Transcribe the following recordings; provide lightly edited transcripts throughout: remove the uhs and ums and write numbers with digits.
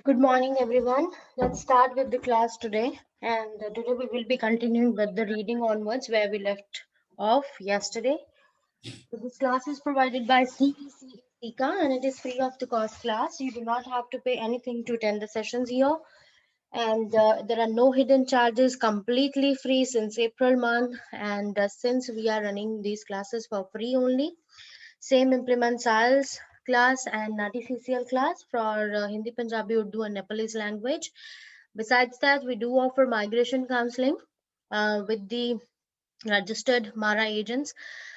Good morning, everyone. Let's start with the class today. And today we will be continuing with the reading onwards where we left off yesterday. So this class is provided by CEC and it is free of the cost class. You do not have to pay anything to attend the sessions here. And there are no hidden charges, completely free since April month. And since we are running these classes for free only, same implements IELTS class and TCCL class for Hindi, Punjabi, Urdu and Nepalese language. Besides that, we do offer migration counseling with the registered Mara agents,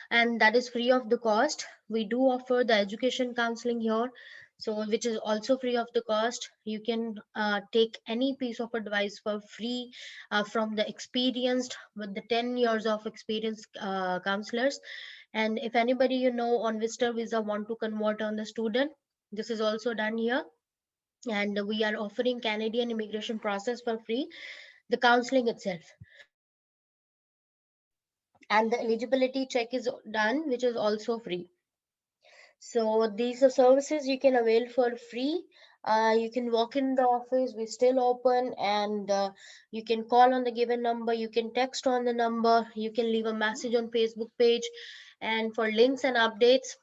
and that is free of the cost. We do offer the education counseling here, so which is also free of the cost. You can take any piece of advice for free from the experienced with the 10 years of experience counselors. And if anybody on visitor visa want to convert on the student, this is also done here. And we are offering Canadian immigration process for free, the counseling itself, and the eligibility check is done, which is also free. So these are services you can avail for free. You can walk in the office, we're still open, and you can call on the given number, you can text on the number, you can leave a message on Facebook page. And for links and updates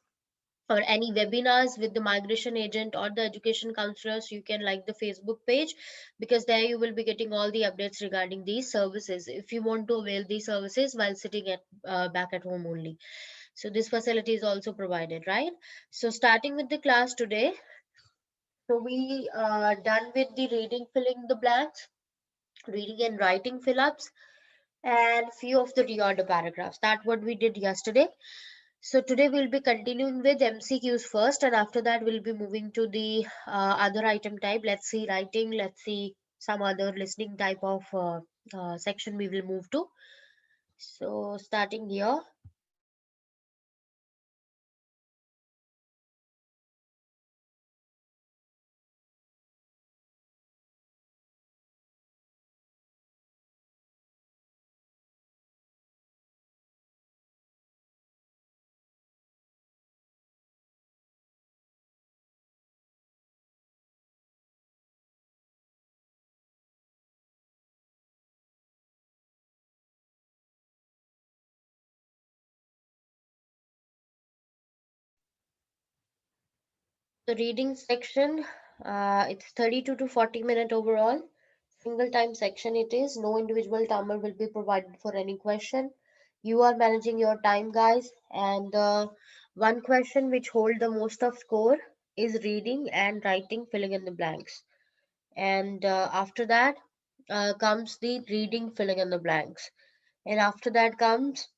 or any webinars with the migration agent or the education counselors, you can like the Facebook page, because there you will be getting all the updates regarding these services if you want to avail these services while sitting at back at home only. So this facility is also provided, right? So starting with the class today, so we are done with the reading, filling the blanks, reading and writing fill-ups, and few of the reorder paragraphs. That what we did yesterday. So today we'll be continuing with MCQs first, and after that we'll be moving to the other item type. Let's see writing, let's see some other listening type of section we will move to. So starting here. The reading section, it's 32 to 40 minute overall. Single time section it is. No individual timer will be provided for any question. You are managing your time, guys. And one question which hold the most of score is reading and writing, filling in the blanks. And after that comes the reading, filling in the blanks. And after that comes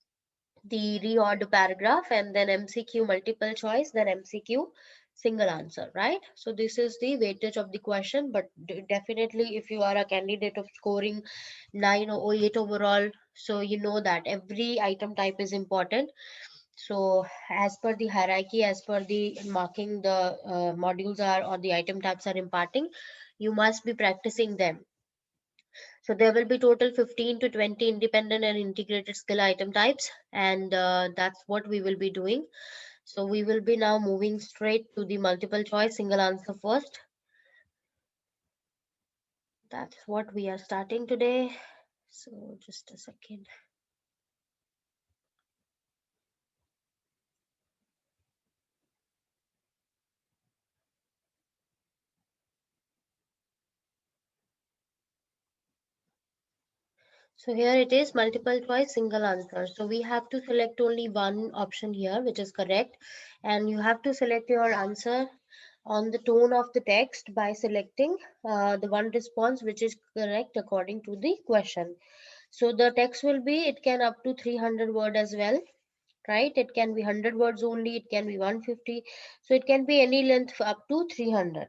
the reorder paragraph, and then MCQ multiple choice, then MCQ single answer, right? So this is the weightage of the question, but definitely if you are a candidate of scoring 9 or 8 overall, so you know that every item type is important. So as per the hierarchy, as per the marking the modules are or the item types are imparting, you must be practicing them. So there will be total 15 to 20 independent and integrated skill item types, and that's what we will be doing. So we will be now moving straight to the multiple choice single answer first. That's what we are starting today. So just a second. So here it is, multiple choice single answer. So we have to select only one option here, which is correct. And you have to select your answer on the tone of the text by selecting the one response which is correct according to the question. So the text will be, it can up to 300 word as well, right? It can be 100 words only, it can be 150. So it can be any length up to 300.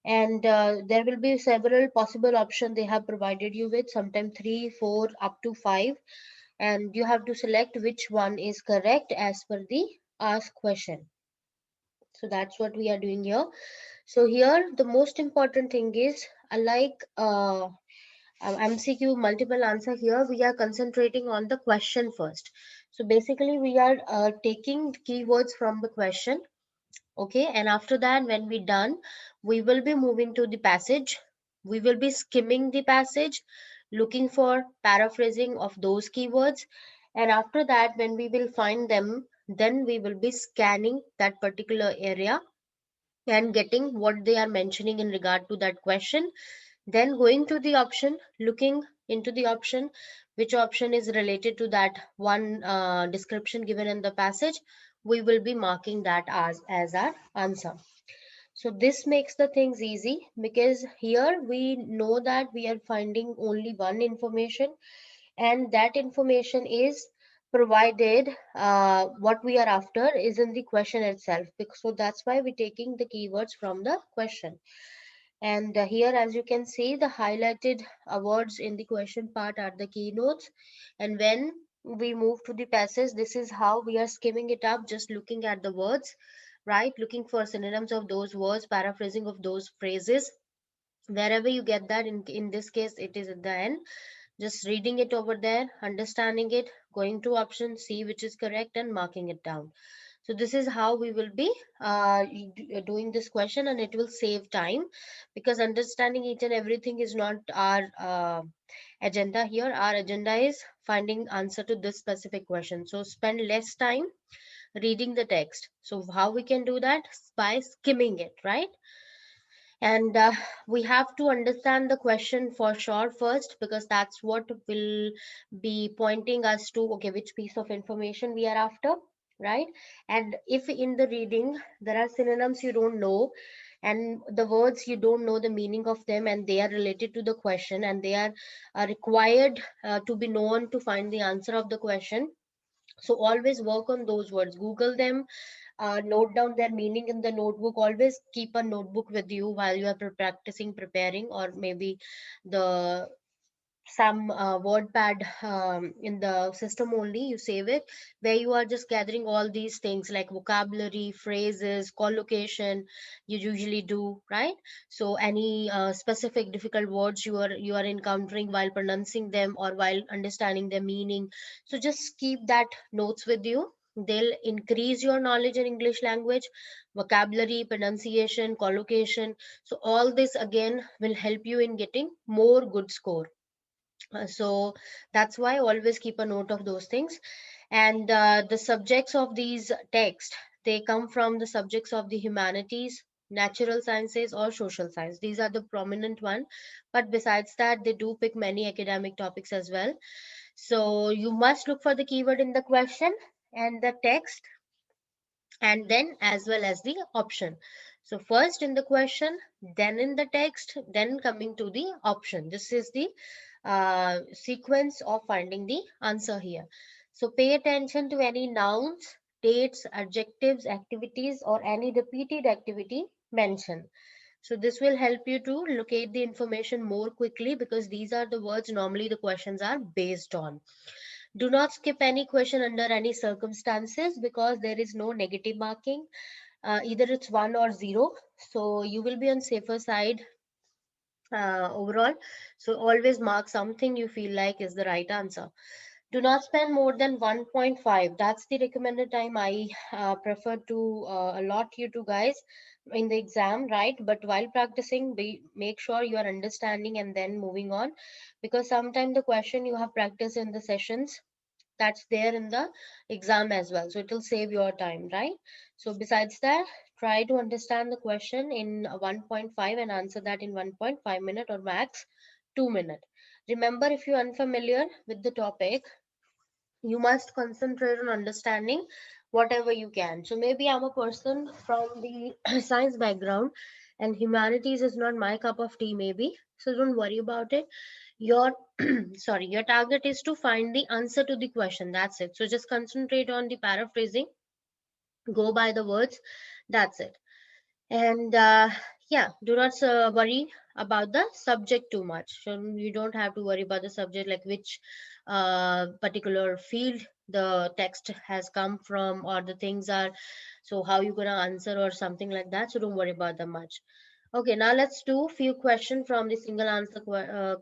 And there will be several possible options they have provided you with, sometimes 3, 4, up to 5. And you have to select which one is correct as per the asked question. So that's what we are doing here. So here the most important thing is, unlike MCQ multiple answer, here we are concentrating on the question first. So basically we are taking keywords from the question. Okay, and after that when we done, We will be moving to the passage. We will be skimming the passage, looking for paraphrasing of those keywords. And after that, when we will find them, then we will be scanning that particular area and getting what they are mentioning in regard to that question, then going to the option, looking into the option, which option is related to that one description given in the passage, we will be marking that as our answer. So this makes the things easy, because here we know that we are finding only one information, and that information is provided, what we are after is in the question itself. So that's why we're taking the keywords from the question. And here, as you can see, the highlighted words in the question part are the keynotes. And when we move to the passage, this is how we are skimming it up, just looking at the words, right? Looking for synonyms of those words, paraphrasing of those phrases. Wherever you get that, in this case, it is at the end. Just reading it over there, understanding it, going to option, see which is correct, and marking it down. So this is how we will be doing this question, and it will save time, because understanding each and everything is not our agenda here. Our agenda is finding answer to this specific question. So spend less time reading the text. So how we can do that? By skimming it, right? And we have to understand the question for sure first, because that's what will be pointing us to, okay, which piece of information we are after, right? And if in the reading there are synonyms you don't know, and the words you don't know the meaning of them, and they are related to the question, and they are required to be known to find the answer of the question, so always work on those words, Google them, note down their meaning in the notebook. Always keep a notebook with you while you are practicing, preparing, or maybe the some word pad in the system only you save it, where you are just gathering all these things like vocabulary, phrases, collocation you usually do, right? So any specific difficult words you are encountering while pronouncing them or while understanding their meaning, so just keep that notes with you. They'll increase your knowledge in English language, vocabulary, pronunciation, collocation. So all this again will help you in getting more good score. So that's why always keep a note of those things. And the subjects of these text, they come from the subjects of the humanities, natural sciences, or social science. These are the prominent one, but besides that they do pick many academic topics as well. So you must look for the keyword in the question and the text, and then as well as the option. So first in the question, then in the text, then coming to the option. This is the sequence of finding the answer here. So pay attention to any nouns, dates, adjectives, activities, or any repeated activity mentioned. So this will help you to locate the information more quickly, because these are the words normally the questions are based on. Do not skip any question under any circumstances, because there is no negative marking. Either it's 1 or 0. So you will be on safer side overall. So always mark something you feel like is the right answer. Do not spend more than 1.5. That's the recommended time I prefer to allot you to guys in the exam, right? But while practicing, make sure you are understanding and then moving on, because sometimes the question you have practiced in the sessions, that's there in the exam as well, so it will save your time, right? So besides that, try to understand the question in 1.5 and answer that in 1.5 minute or max 2 minute. Remember, if you're unfamiliar with the topic, you must concentrate on understanding whatever you can. So maybe I'm a person from the science background, and humanities is not my cup of tea maybe, so don't worry about it. Your sorry, your target is to find the answer to the question, that's it. So just concentrate on the paraphrasing, go by the words, that's it. And yeah, do not worry about the subject too much. So you don't have to worry about the subject, like which particular field the text has come from, or the things are, so how you gonna answer or something like that. So don't worry about them much. Okay, now let's do few questions from the single answer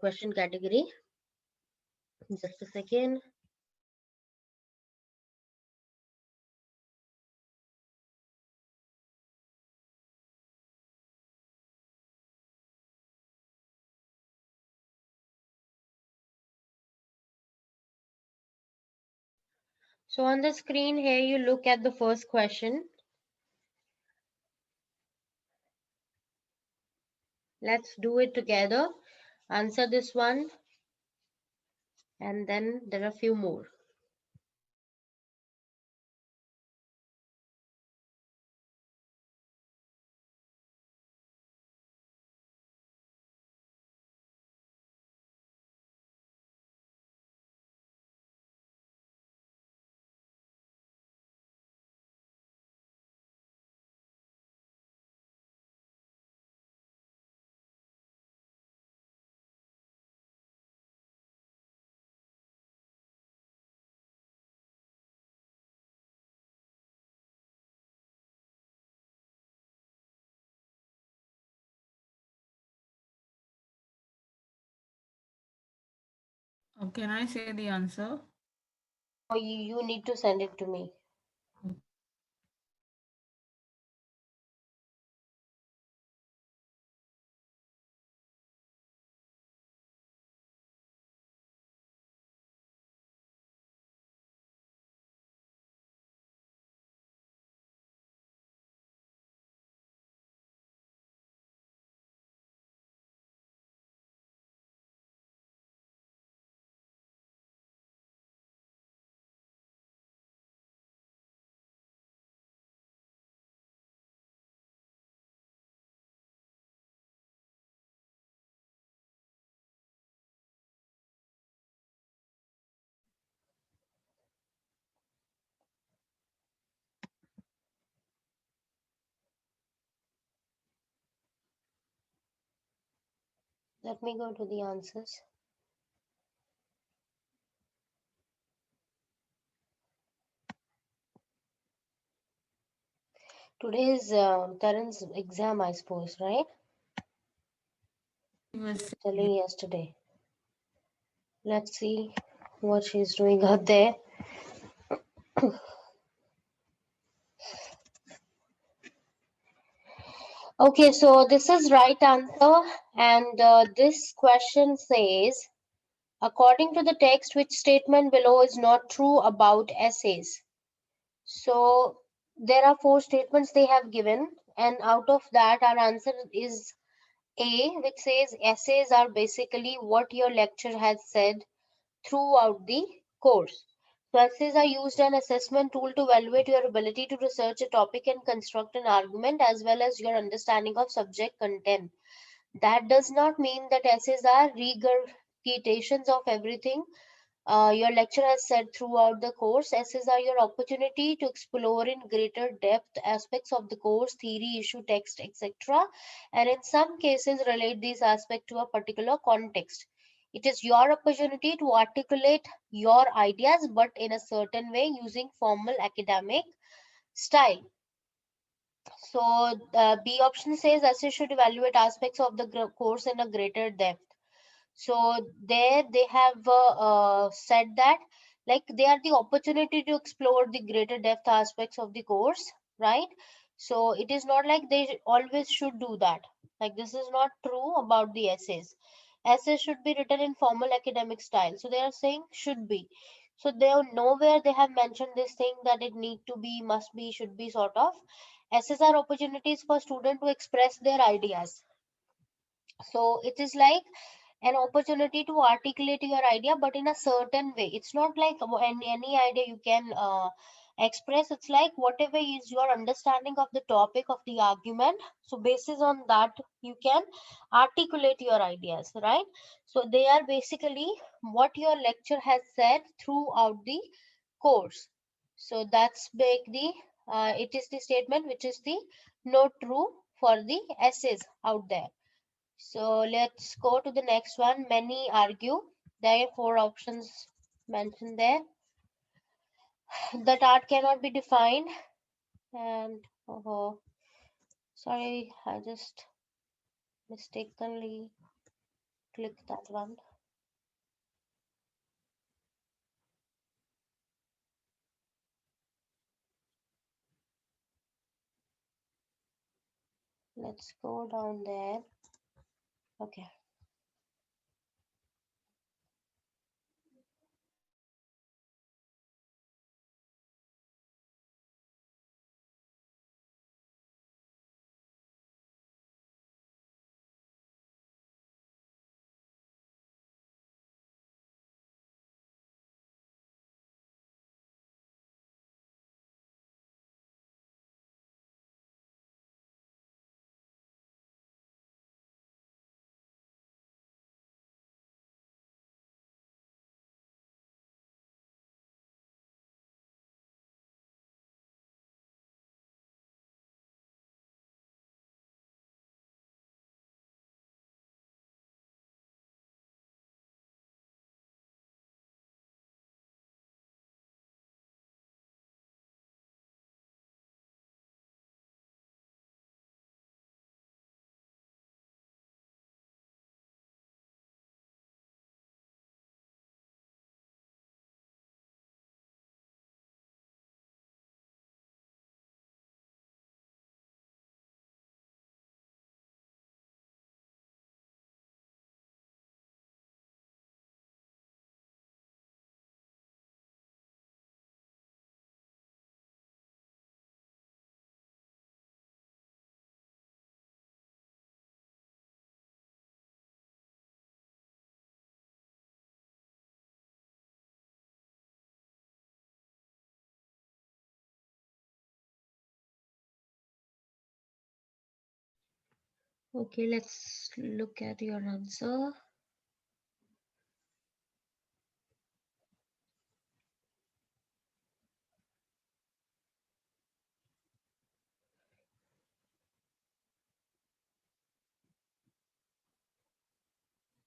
question category. Just a second. So on the screen here, you look at the first question. Let's do it together. Answer this one, and then there are a few more. Can I say the answer? No, you need to send it to me. Let me go to the answers. Today is Tarun's exam, I suppose, right? He was Telling yesterday. Let's see what she's doing out there. Okay, so this is right answer, and this question says, according to the text, which statement below is not true about essays? So there are four statements they have given, and out of that, our answer is A, which says essays are basically what your lecture has said throughout the course. So essays are used as an assessment tool to evaluate your ability to research a topic and construct an argument, as well as your understanding of subject content. That does not mean that essays are regurgitations of everything your lecture has said throughout the course. Essays are your opportunity to explore in greater depth aspects of the course, theory, issue, text, etc., and in some cases relate these aspects to a particular context. It is your opportunity to articulate your ideas, but in a certain way using formal academic style. So, B option says essays should evaluate aspects of the course in a greater depth. So there they have said that like they are the opportunity to explore the greater depth aspects of the course, right? So it is not like they always should do that. Like this is not true about the essays. Essays should be written in formal academic style. So they are saying should be. So they are nowhere they have mentioned this thing that it need to be, must be, should be sort of. Essays are opportunities for student to express their ideas. So it is like an opportunity to articulate your idea, but in a certain way. It's not like any idea you can express. It's like whatever is your understanding of the topic of the argument. So basis on that, you can articulate your ideas, right? So they are basically what your lecture has said throughout the course. So that's big the it is the statement which is the not true for the essays out there. So let's go to the next one. Many argue. There are four options mentioned there. That art cannot be defined. And oh, sorry, I just mistakenly clicked that one. Let's go down there. Okay. Okay, let's look at your answer.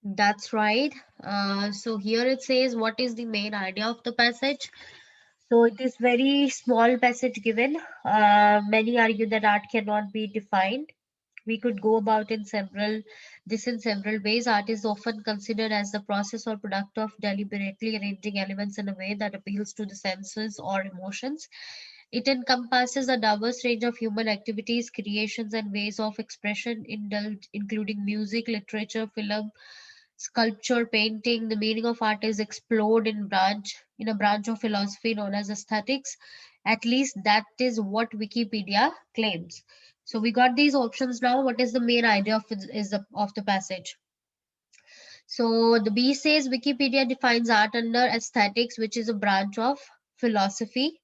That's right. So here it says, what is the main idea of the passage? So it is very small passage given. Many argue that art cannot be defined. We could go about this in several ways. Art is often considered as the process or product of deliberately arranging elements in a way that appeals to the senses or emotions. It encompasses a diverse range of human activities, creations, and ways of expression, including music, literature, film, sculpture, painting. The meaning of art is explored in a branch of philosophy known as aesthetics. At least that is what Wikipedia claims. So we got these options now. What is the main idea of the passage? So the B says Wikipedia defines art under aesthetics, which is a branch of philosophy.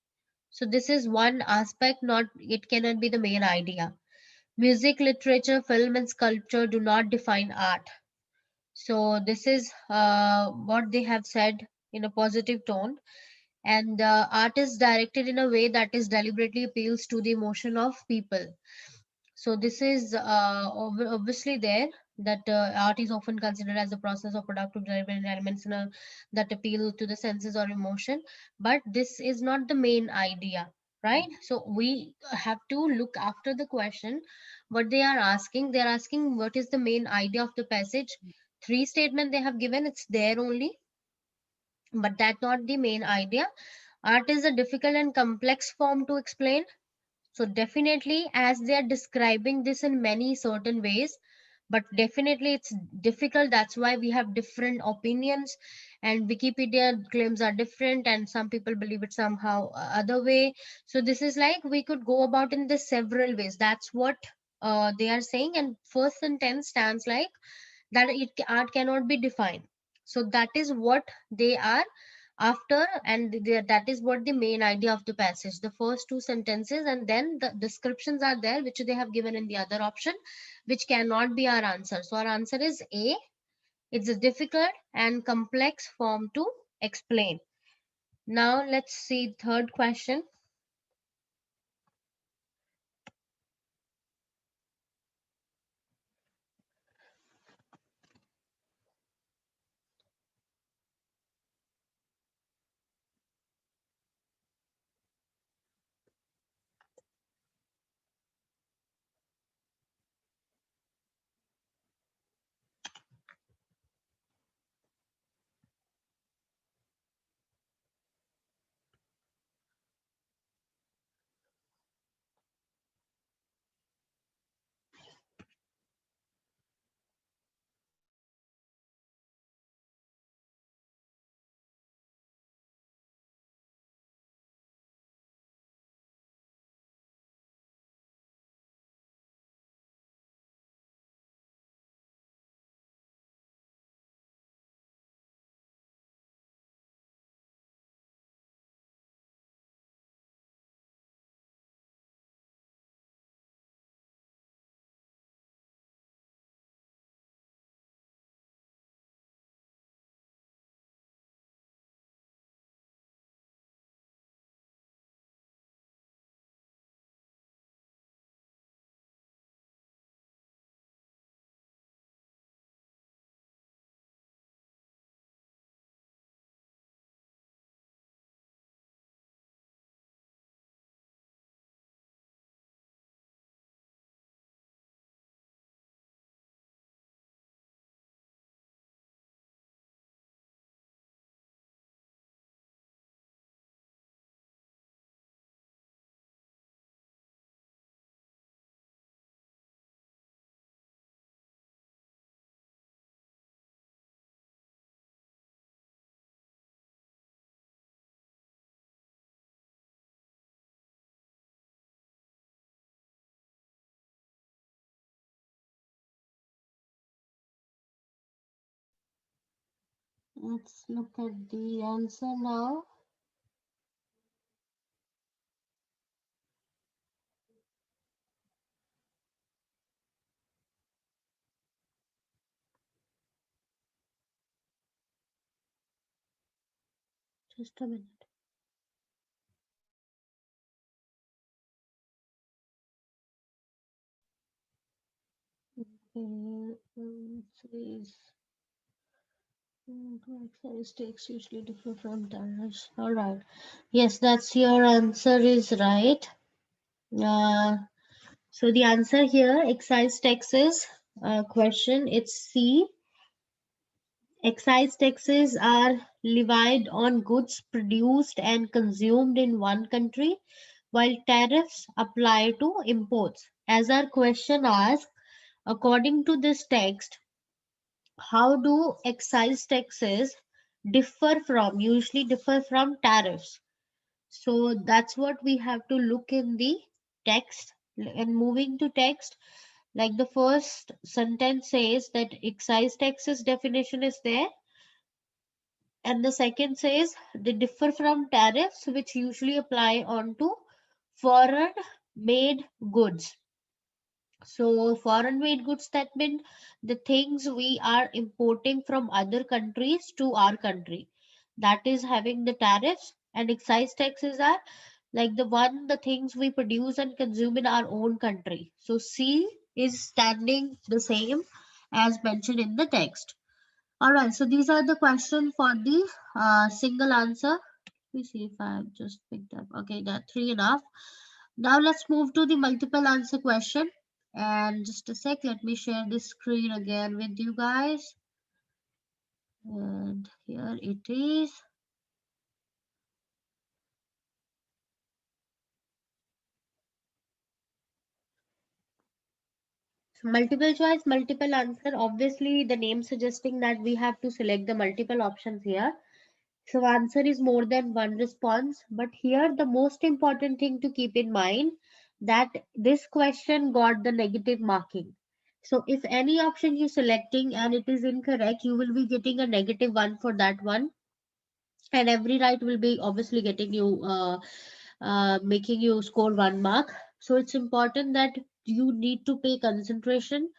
So this is one aspect, not it cannot be the main idea. Music, literature, film, and sculpture do not define art. So this is what they have said in a positive tone. And art is directed in a way that is deliberately appeals to the emotion of people. So this is obviously there that art is often considered as a process of productive development elements that appeal to the senses or emotion, but this is not the main idea, right? So we have to look after the question what they are asking. They are asking what is the main idea of the passage. Three statement they have given, it's there only, but that's not the main idea. Art is a difficult and complex form to explain, so definitely, as they are describing this in many certain ways, but definitely it's difficult. That's why we have different opinions, and Wikipedia claims are different, and some people believe it somehow other way. So this is like we could go about in this several ways. That's what they are saying, and first sentence stands like that art cannot be defined. So that is what they are after, and that is what the main idea of the passage, the first two sentences, and then the descriptions are there which they have given in the other option, which cannot be our answer. So our answer is A. It's a difficult and complex form to explain. Now let's see third question. Let's look at the answer now. Just a minute. Okay, says excise takes usually differ from tariffs. All right. Yes, that's your answer is right. So the answer here, excise taxes question, it's C. Excise taxes are levied on goods produced and consumed in one country, while tariffs apply to imports. As our question asks, according to this text, how do excise taxes usually differ from tariffs? So that's what we have to look in the text. And moving to text, like the first sentence says that excise taxes definition is there, and the second says they differ from tariffs which usually apply onto foreign made goods. So foreign made goods, that means the things we are importing from other countries to our country, that is having the tariffs. And excise taxes are like the things we produce and consume in our own country. So C is standing the same as mentioned in the text. All right, so these are the questions for the single answer. Let me see if I have just picked up. Okay, that three enough. Now let's move to the multiple answer question. And just a sec, let me share this screen again with you guys. And here it is. So multiple choice, multiple answer. Obviously, the name suggesting that we have to select the multiple options here. So answer is more than one response. But here the most important thing to keep in mind that this question got the negative marking. So if any option you're selecting and it is incorrect, you will be getting a -1 for that one. And every right will be obviously getting you making you score 1 mark. So it's important that you need to pay concentration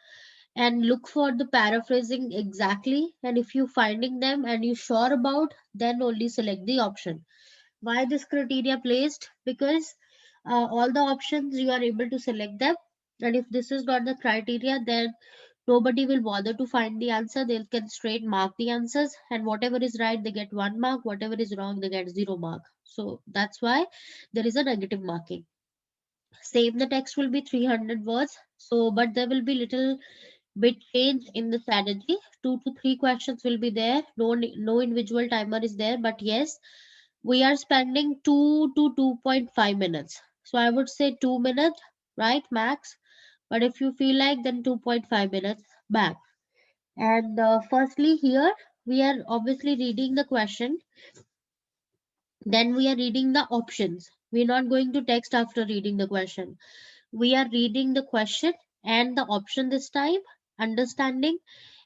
and look for the paraphrasing exactly, and if you finding them and you sure about, then only select the option. Why this criteria placed? Because all the options you are able to select them, and if this is not the criteria, then nobody will bother to find the answer. They can straight mark the answers, and whatever is right they get 1 mark, whatever is wrong they get 0 mark. So that's why there is a negative marking. Same, the text will be 300 words, so but there will be little bit change in the strategy. 2 to 3 questions will be there. No individual timer is there, but yes, we are spending 2 to 2.5 minutes. So I would say 2 minutes, right, max. But if you feel like, then 2.5 minutes back. And firstly, here we are obviously reading the question, then we are reading the options. We're not going to text after reading the question. We are reading the question and the option this time, understanding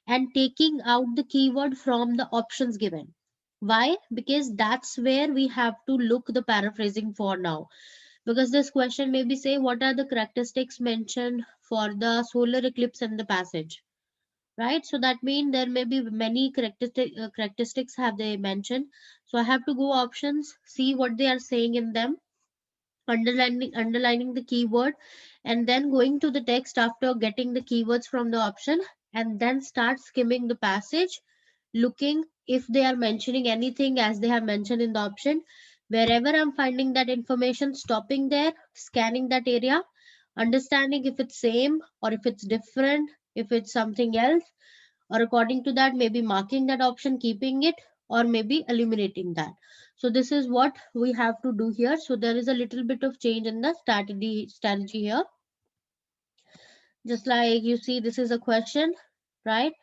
and taking out the keyword from the options given. Why? Because that's where we have to look the paraphrasing for now. Because this question maybe say what are the characteristics mentioned for the solar eclipse and the passage, right? So that means there may be many characteristics have they mentioned. So I have to go options, see what they are saying in them, underlining the keyword, and then going to the text after getting the keywords from the option, and then start skimming the passage, looking if they are mentioning anything as they have mentioned in the option. Wherever I'm finding that information, stopping there, scanning that area, understanding if it's same or if it's different, if it's something else, or according to that maybe marking that option, keeping it, or maybe eliminating that. So this is what we have to do here. So there is a little bit of change in the strategy here. Just like you see, this is a question, right?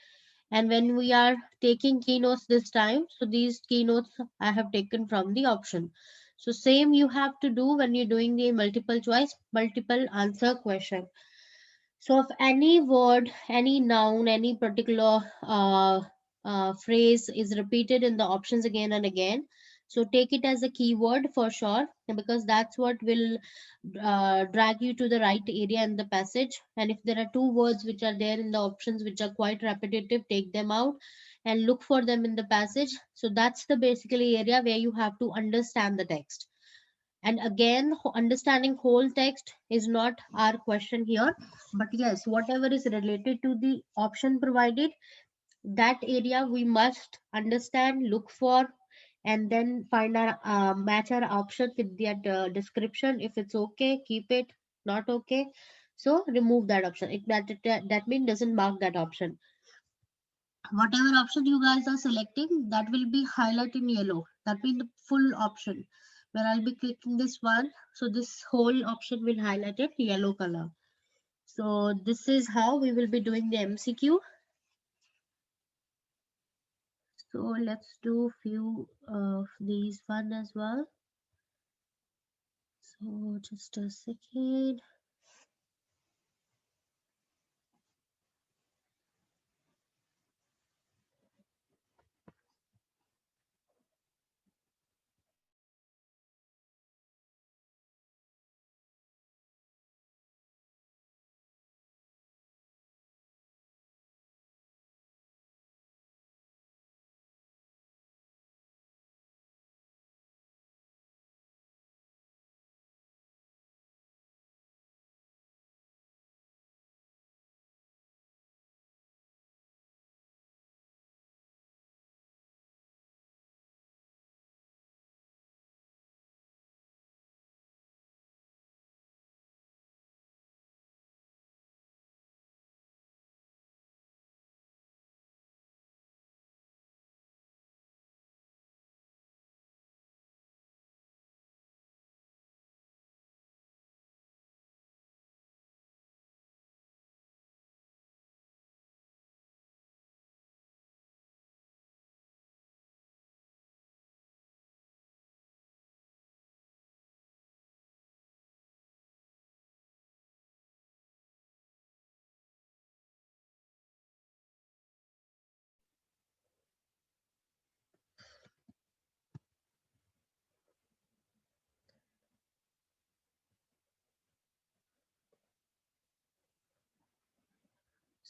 And when we are taking keynotes this time, so these keynotes I have taken from the option. So same you have to do when you're doing the multiple choice multiple answer question. So if any word, any noun, any particular phrase is repeated in the options again and again, so take it as a keyword for sure, because that's what will drag you to the right area in the passage. And if there are two words which are there in the options which are quite repetitive, take them out. and look for them in the passage. So that's the basically area where you have to understand the text. And again, understanding whole text is not our question here, but yes, whatever is related to the option provided, that area we must understand, look for, and then find our match our option with that description. If it's okay, keep it. Not okay, so remove that option. That means doesn't mark that option. Whatever option you guys are selecting, that will be highlighted in yellow. That means the full option. Where I'll be clicking this one, so this whole option will highlight it yellow color. So this is how we will be doing the MCQ. So let's do few of these one as well. So just a second.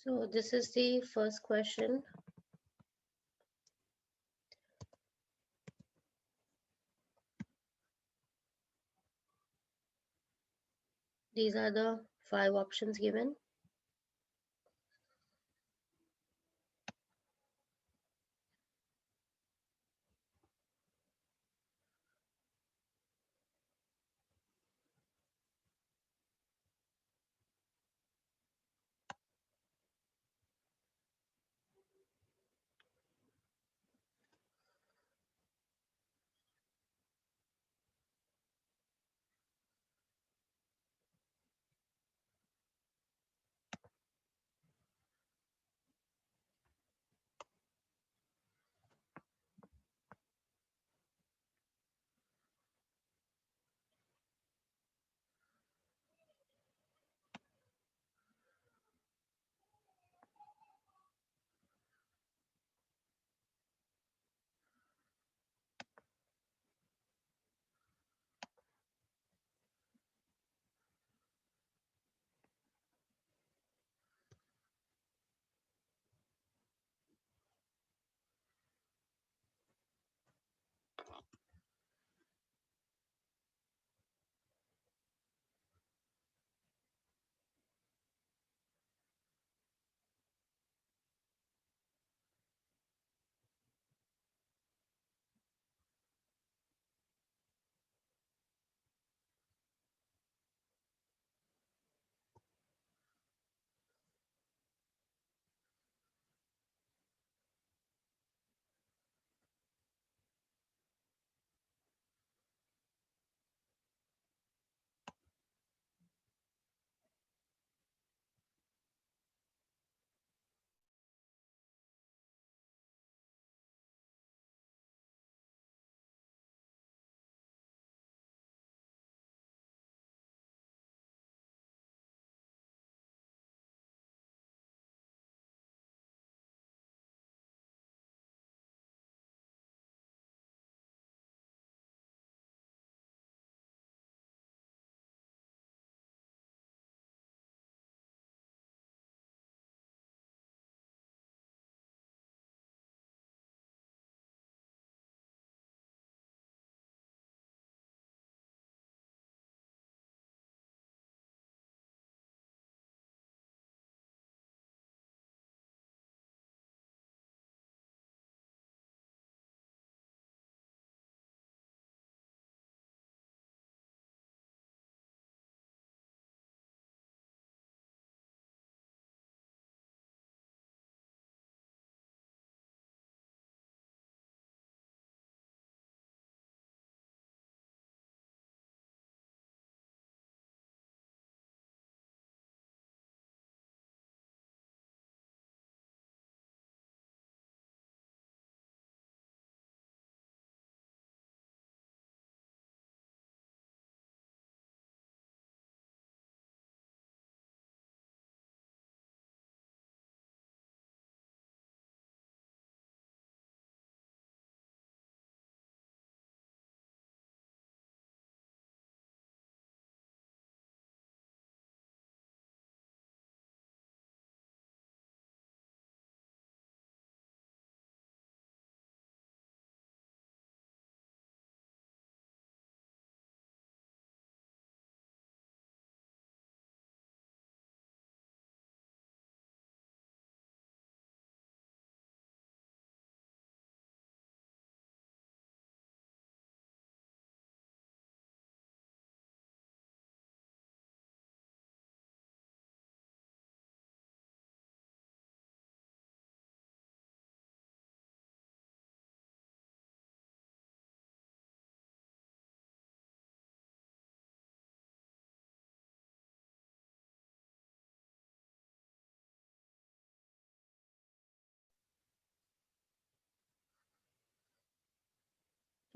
So this is the first question. These are the 5 options given.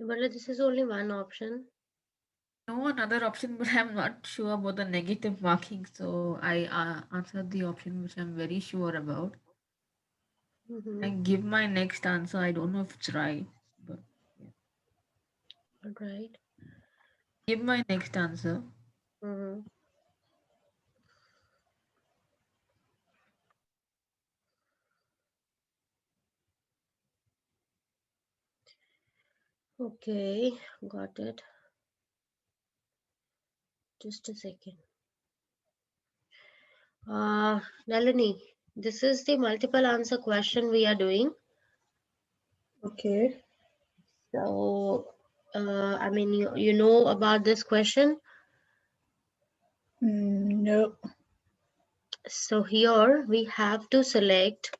But this is only one option. No another option, but I'm not sure about the negative marking, so I answered the option which I'm very sure about. Mm-hmm. I give my next answer. I don't know if it's right, but yeah. All right. Give my next answer. Mm-hmm. Okay, got it. Just a second. Nalini, this is the multiple answer question we are doing. Okay. So, I mean, you know about this question. No. So here we have to select,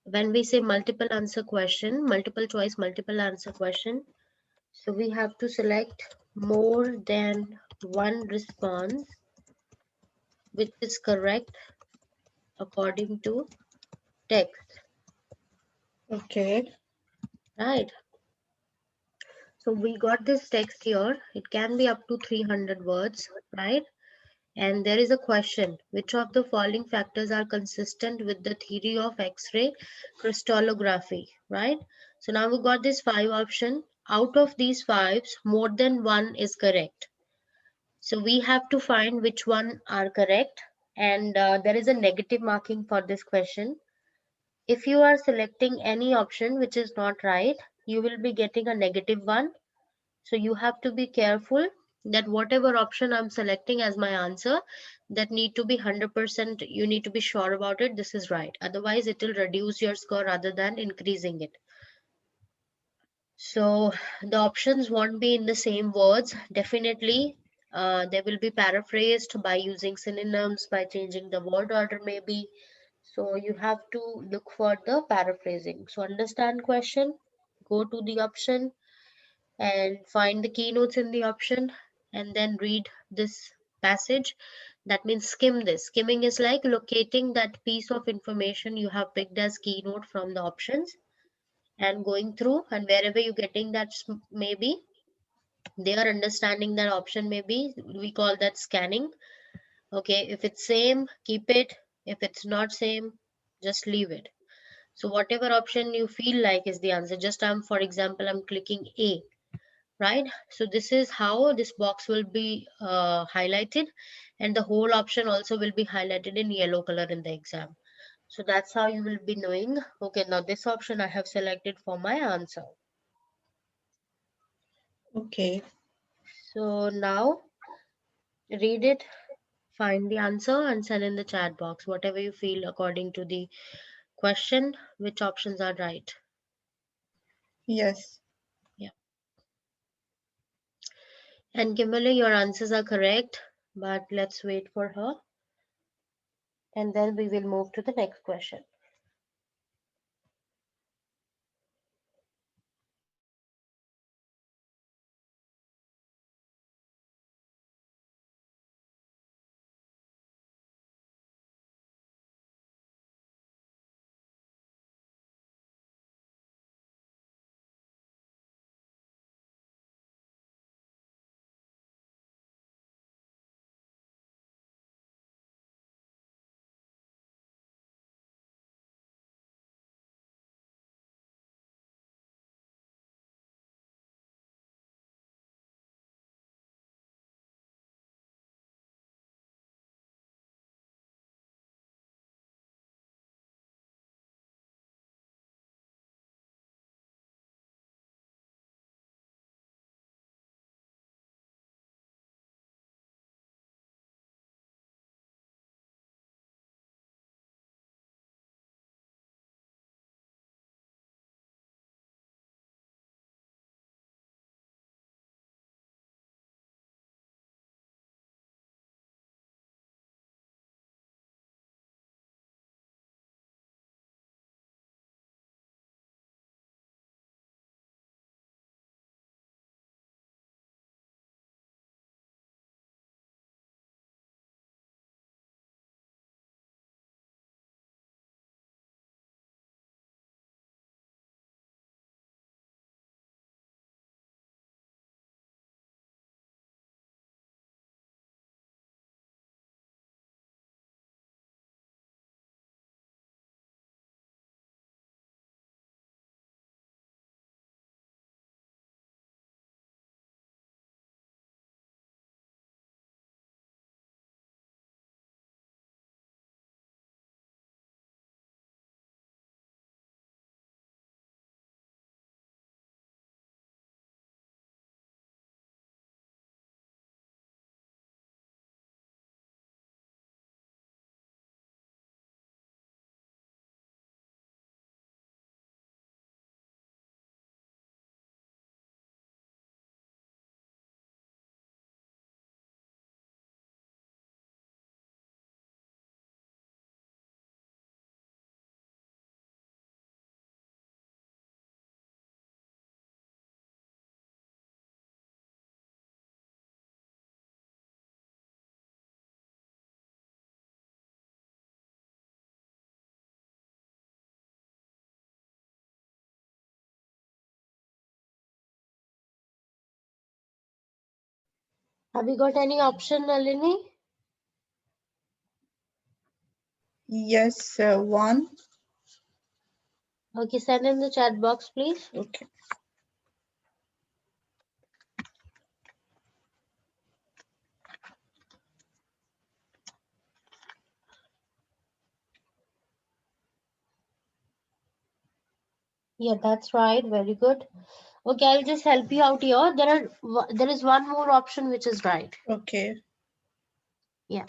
when we say multiple answer question, multiple choice, multiple answer question. So we have to select more than one response which is correct according to text, Okay. right? So we got this text here. It can be up to 300 words, right? And there is a question: which of the following factors are consistent with the theory of X-ray crystallography, right? So now we got this 5 option. Out of these fives, more than one is correct. So we have to find which one are correct. And there is a negative marking for this question. If you are selecting any option which is not right, you will be getting a negative one. So you have to be careful that whatever option I'm selecting as my answer, that need to be 100%, you need to be sure about it, this is right. Otherwise, it will reduce your score rather than increasing it. So the options won't be in the same words. Definitely, they will be paraphrased by using synonyms, by changing the word order maybe. So you have to look for the paraphrasing. So understand question, go to the option and find the keynotes in the option and then read this passage. That means skim this. Skimming is like locating that piece of information you have picked as keynote from the options and going through, and wherever you're getting that, maybe they are understanding that option, maybe we call that scanning. Okay, if it's same, keep it. If it's not same, just leave it. So whatever option you feel like is the answer, just for example, I'm clicking A, right? So this is how this box will be highlighted, and the whole option also will be highlighted in yellow color in the exam. So that's how you will be knowing, okay, now this option I have selected for my answer. Okay. So now read it, find the answer and send in the chat box whatever you feel according to the question, which options are right. Yes. Yeah. And Kimberly, your answers are correct, but let's wait for her and then we will move to the next question. Have you got any option, Nalini? Yes, one. Okay, send in the chat box, please. Okay. Yeah, that's right. Very good. Okay, I'll just help you out here. There is one more option which is right. Okay. Yeah.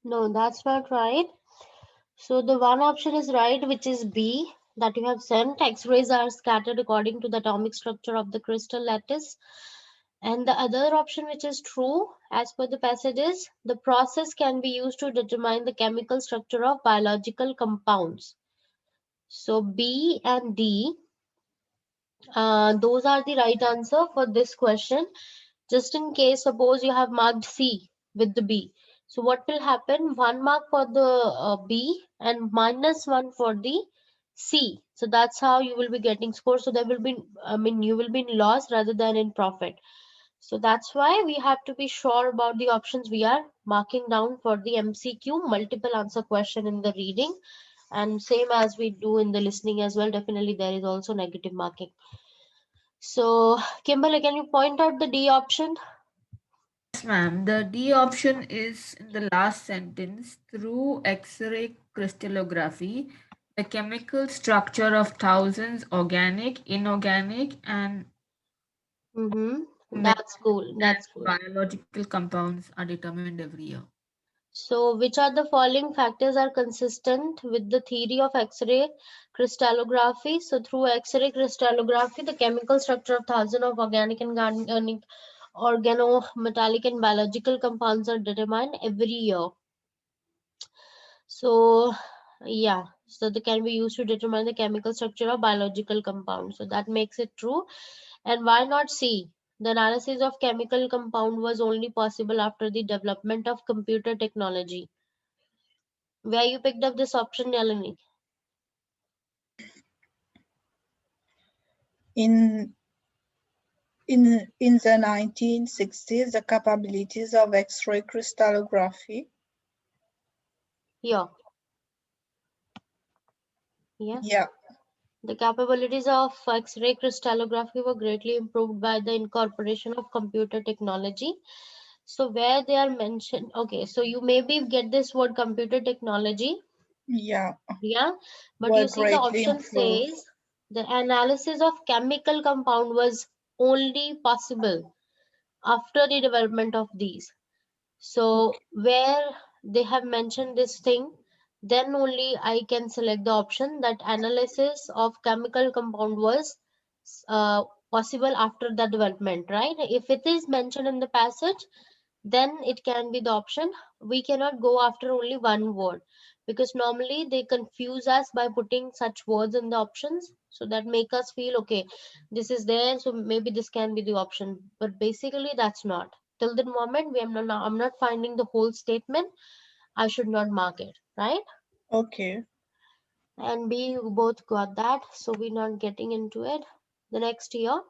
No, that's not right. So the one option is right, which is B, that you have sent. X-rays are scattered according to the atomic structure of the crystal lattice. And the other option, which is true, as per the passages, the process can be used to determine the chemical structure of biological compounds. So B and D, those are the right answer for this question. Just in case, suppose you have marked C with the B. So what will happen? 1 mark for the B and -1 for the C. So that's how you will be getting score. So there will be, you will be in loss rather than in profit. So that's why we have to be sure about the options we are marking down for the MCQ multiple answer question in the reading. And same as we do in the listening as well, definitely there is also negative marking. So Kimberly, can you point out the D option? Yes, ma'am. The D option is in the last sentence. Through X-ray crystallography, the chemical structure of thousands organic, inorganic, and That's cool. That's cool. biological compounds are determined every year. So, which are the following factors are consistent with the theory of X-ray crystallography? So, through X-ray crystallography, the chemical structure of thousands of organic and inorganic, organometallic and biological compounds are determined every year. So, yeah, so they can be used to determine the chemical structure of biological compounds. So that makes it true. And why not C? The analysis of chemical compound was only possible after the development of computer technology. Where you picked up this option, Nalini? In in the 1960s, the capabilities of X-ray crystallography. Yeah. Yeah. Yeah. The capabilities of X-ray crystallography were greatly improved by the incorporation of computer technology. So where they are mentioned, okay, so you maybe get this word computer technology. Yeah. Yeah, but Were you see the greatly option improved. says the analysis of chemical compound was only possible after the development of these. So where they have mentioned this thing, then only I can select the option that analysis of chemical compound was uh, possible after the development, right? If it is mentioned in the passage, then it can be the option. We cannot go after only one word because normally they confuse us by putting such words in the options, so that make us feel okay, this is there, so maybe this can be the option, but basically that's not. Till the moment I'm not finding the whole statement, I should not mark it, right? Okay. And B, you both got that, so we're not getting into it. The next year,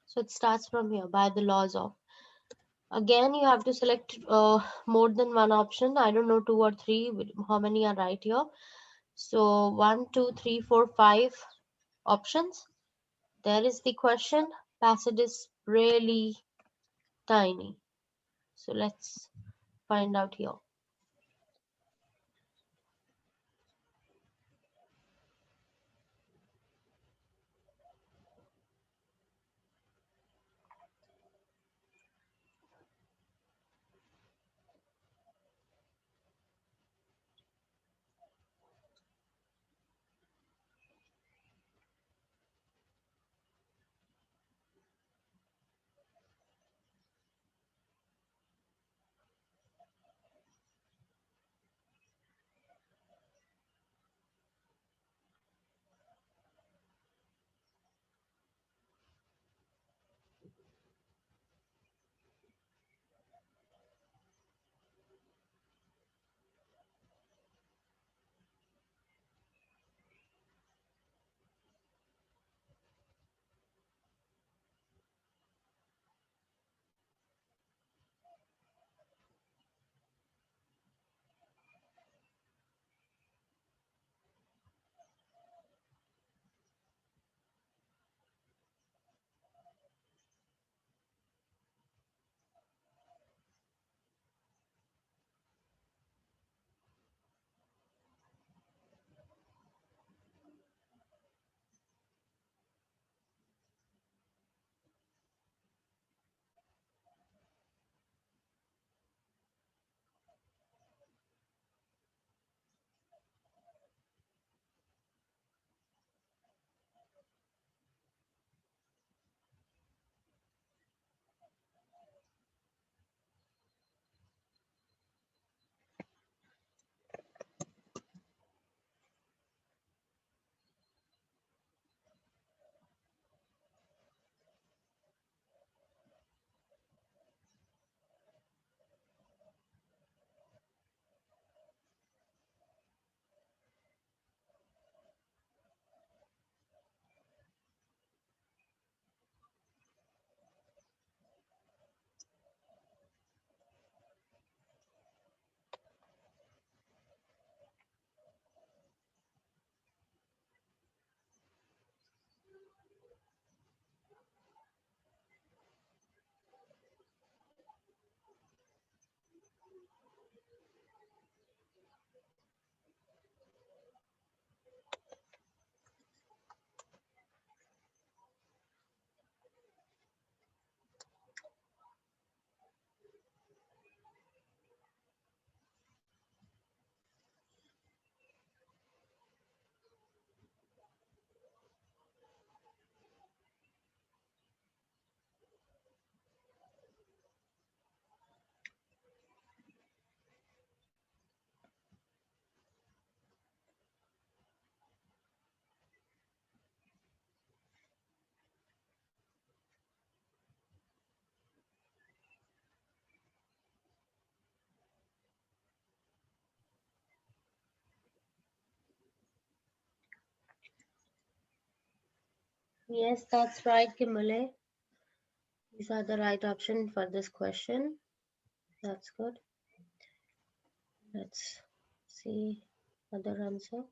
so it starts from here. By the laws of, again you have to select more than one option. I don't know, two or three, how many are right here. So 1 2 3 4 5 options. There is the question. Passage is really tiny, so let's find out here. Yes, that's right, Kimberly. These are the right option for this question. That's good. Let's see other answer.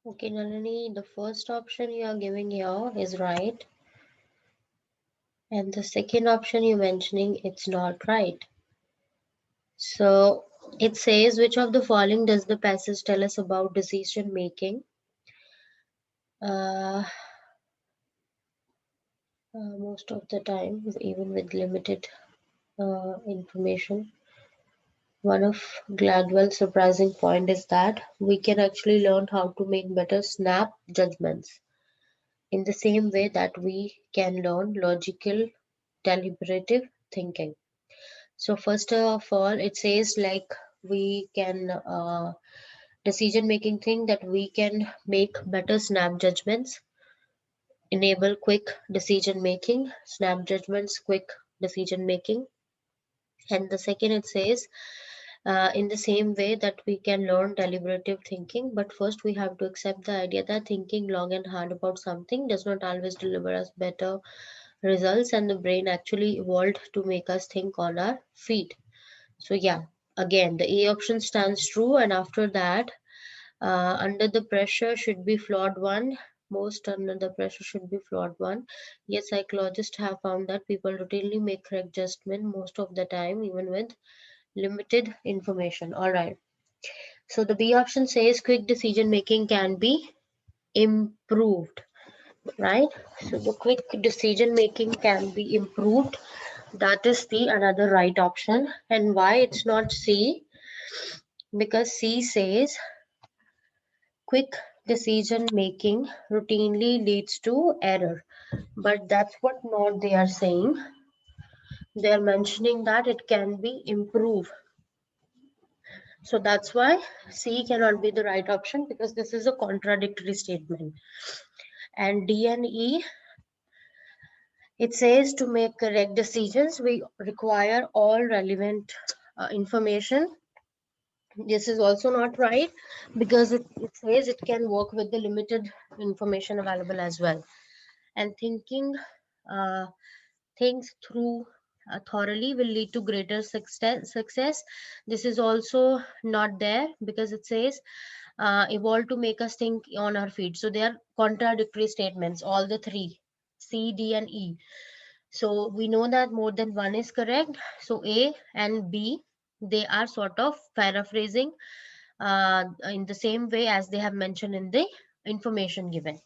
Okay, Nalini, the first option you are giving here is right. And the second option you're mentioning, it's not right. So it says, which of the following does the passage tell us about decision making? Most of the time, even with limited information. One of Gladwell's surprising point is that we can actually learn how to make better snap judgments in the same way that we can learn logical deliberative thinking. So first of all, it says like we can decision making thing that we can make better snap judgments, enable quick decision making, snap judgments, quick decision making. And the second, it says in the same way that we can learn deliberative thinking, but first we have to accept the idea that thinking long and hard about something does not always deliver us better results, and the brain actually evolved to make us think on our feet. So yeah, again the A option stands true, and after that under the pressure should be flawed one. Most under the pressure should be flawed one. Yes, psychologists have found that people routinely make correct judgment most of the time, even with limited information. All right. So the B option says quick decision making can be improved, right? So the quick decision making can be improved. That is the another right option. And why it's not C? Because C says quick decision making routinely leads to error. But that's what not they are saying. They are mentioning that it can be improved. So that's why C cannot be the right option because this is a contradictory statement. And D and E, it says to make correct decisions, we require all relevant information. This is also not right because it says it can work with the limited information available as well. And thinking uh, things through thoroughly will lead to greater success. This is also not there because it says evolve to make us think on our feet. So they are contradictory statements, all the three, C, D, and E. So we know that more than one is correct. So A and B, they are sort of paraphrasing in the same way as they have mentioned in the information given.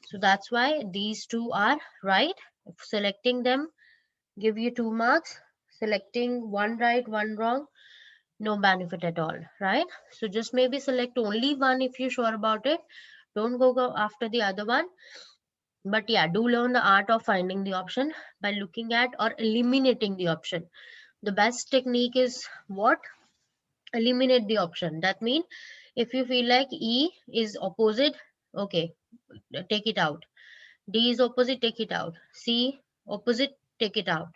So that's why these two are right. Selecting them give you 2 marks. Selecting one right, one wrong, no benefit at all, right? So just maybe select only one if you're sure about it. Don't go after the other one. But yeah, do learn the art of finding the option by looking at or eliminating the option. The best technique is what? Eliminate the option. That means if you feel like E is opposite, okay, take it out. D is opposite, take it out. C opposite, take it out.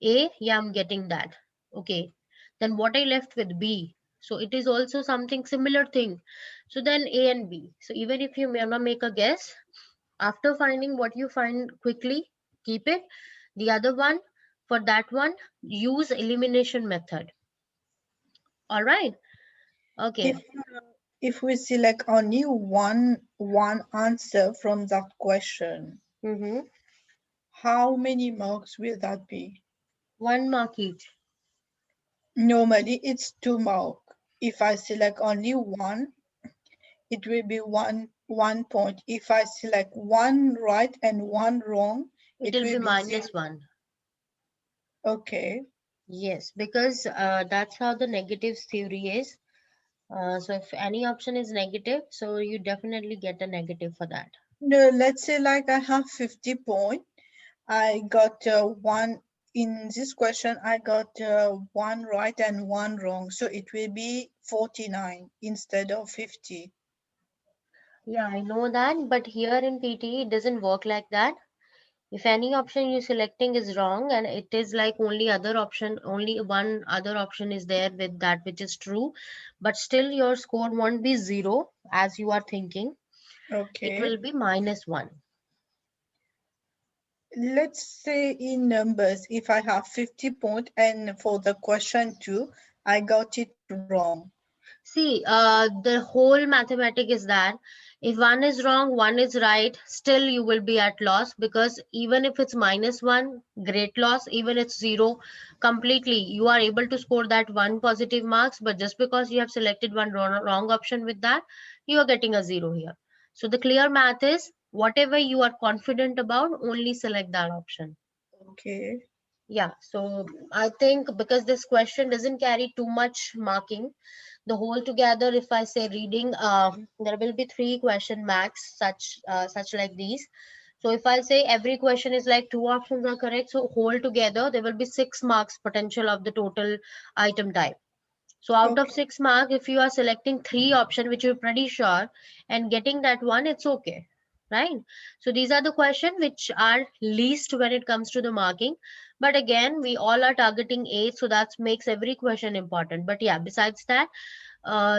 A, yeah, I'm getting that. Okay. Then what I left with B. So it is also something similar thing. So then A and B. So even if you may not make a guess, after finding what you find quickly, keep it. The other one, for that one, use elimination method. All right. Okay. If we select only one answer from that question, Mm-hmm. how many marks will that be? 1 mark each. Normally it's 2 marks. If I select only one, it will be one 1 point. If I select one right and one wrong, It will be zero. -1. Okay. Yes, because that's how the negatives theory is. So if any option is negative, so you definitely get a negative for that. No, let's say like I have 50 point. I got one in this question. I got one right and one wrong. So it will be 49 instead of 50. Yeah, I know that, but here in PTE it doesn't work like that. If any option you're selecting is wrong and it is like only one other option is there with that which is true, but still your score won't be 0 as you are thinking. It Okay. will be -1. Let's say in numbers, if I have 50 point and for the question 2, I got it wrong. See, the whole mathematic is that if one is wrong, one is right, still you will be at loss, because even if it's -1, great loss, even it's 0, completely, you are able to score that one positive marks, but just because you have selected one wrong option with that, you are getting a 0 here. So the clear math is whatever you are confident about, only select that option. Okay. Yeah, so I think because this question doesn't carry too much marking, the whole together, if I say reading, there will be 3 question max, such like these. So if I say every question is like 2 options are correct, so whole together there will be 6 marks potential of the total item type. So out of Okay. 6 mark, if you are selecting 3 option which you're pretty sure and getting that one, it's okay, right? So these are the questions which are least when it comes to the marking. But again, we all are targeting 8, so that makes every question important. But yeah, besides that,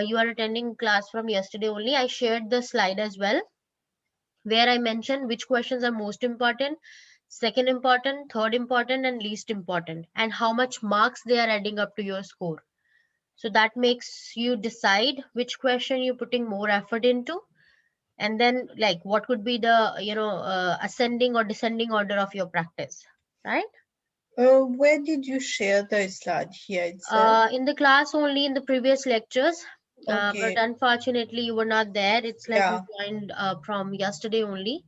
you are attending class from yesterday only. I shared the slide as well, where I mentioned which questions are most important, second important, third important, and least important, and how much marks they are adding up to your score. So that makes you decide which question you're putting more effort into, and then like what could be the ascending or descending order of your practice, right? Where did you share the slide here itself? In the class only, in the previous lectures, but Okay. unfortunately you were not there. It's like you Yeah. joined from yesterday only.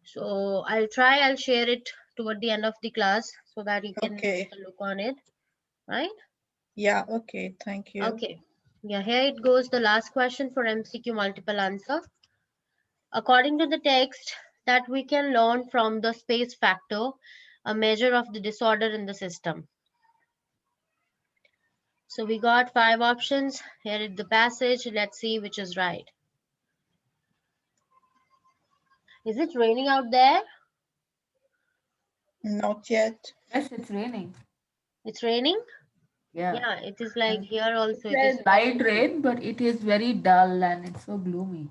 So I'll share it toward the end of the class so that you can take Okay. a look on it, right? Yeah. Okay. Thank you. Okay. Yeah, here it goes. The last question for MCQ multiple answer. According to the text, that we can learn from the space factor, a measure of the disorder in the system. So we got 5 options. Here is the passage. Let's see which is right. Is it raining out there? Not yet. Yes, it's raining. It's raining? Yeah. Yeah, it is like And here it's also. It is a light rain, but it is very dull and it's so gloomy.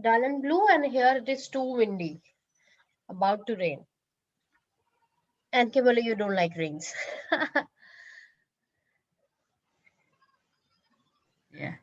dull and blue, and here it is too windy. About to rain. And Kimberly, you don't like rains. Yeah.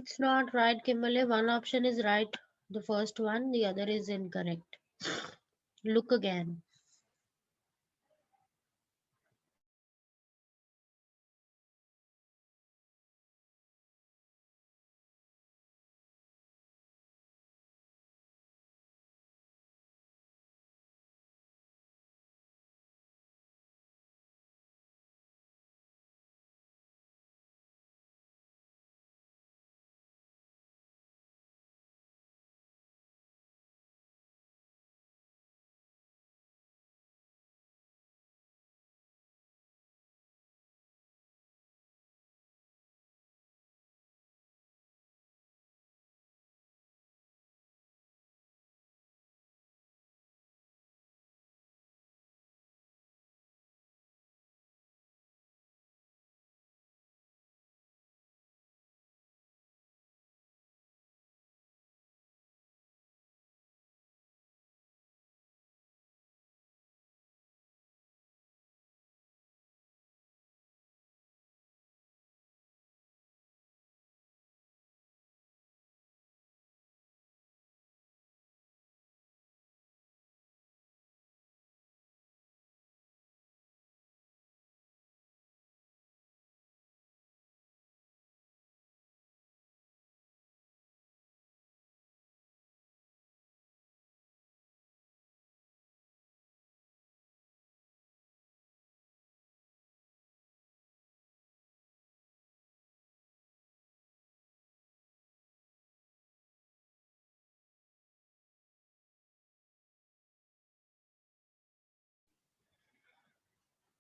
It's not right, Kimberly. One option is right, the first one, the other is incorrect. Look again.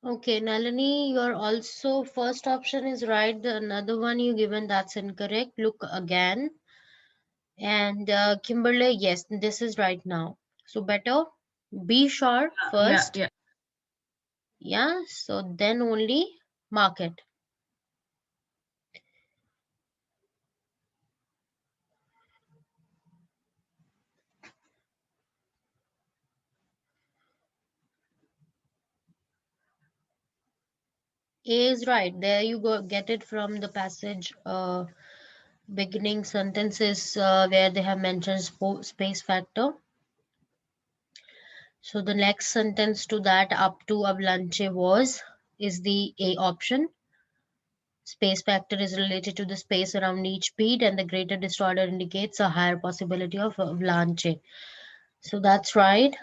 Okay, Nalini, your also first option is right. The another one you given, that's incorrect. Look again. And Kimberly, yes, this is right now. So better be sure first. Yeah. Yeah, so then only mark it. A is right. There you go. Get it from the passage beginning sentences where they have mentioned space factor. So the next sentence to that, up to avalanche is the A option. Space factor is related to the space around each bead, and the greater disorder indicates a higher possibility of avalanche. So that's right.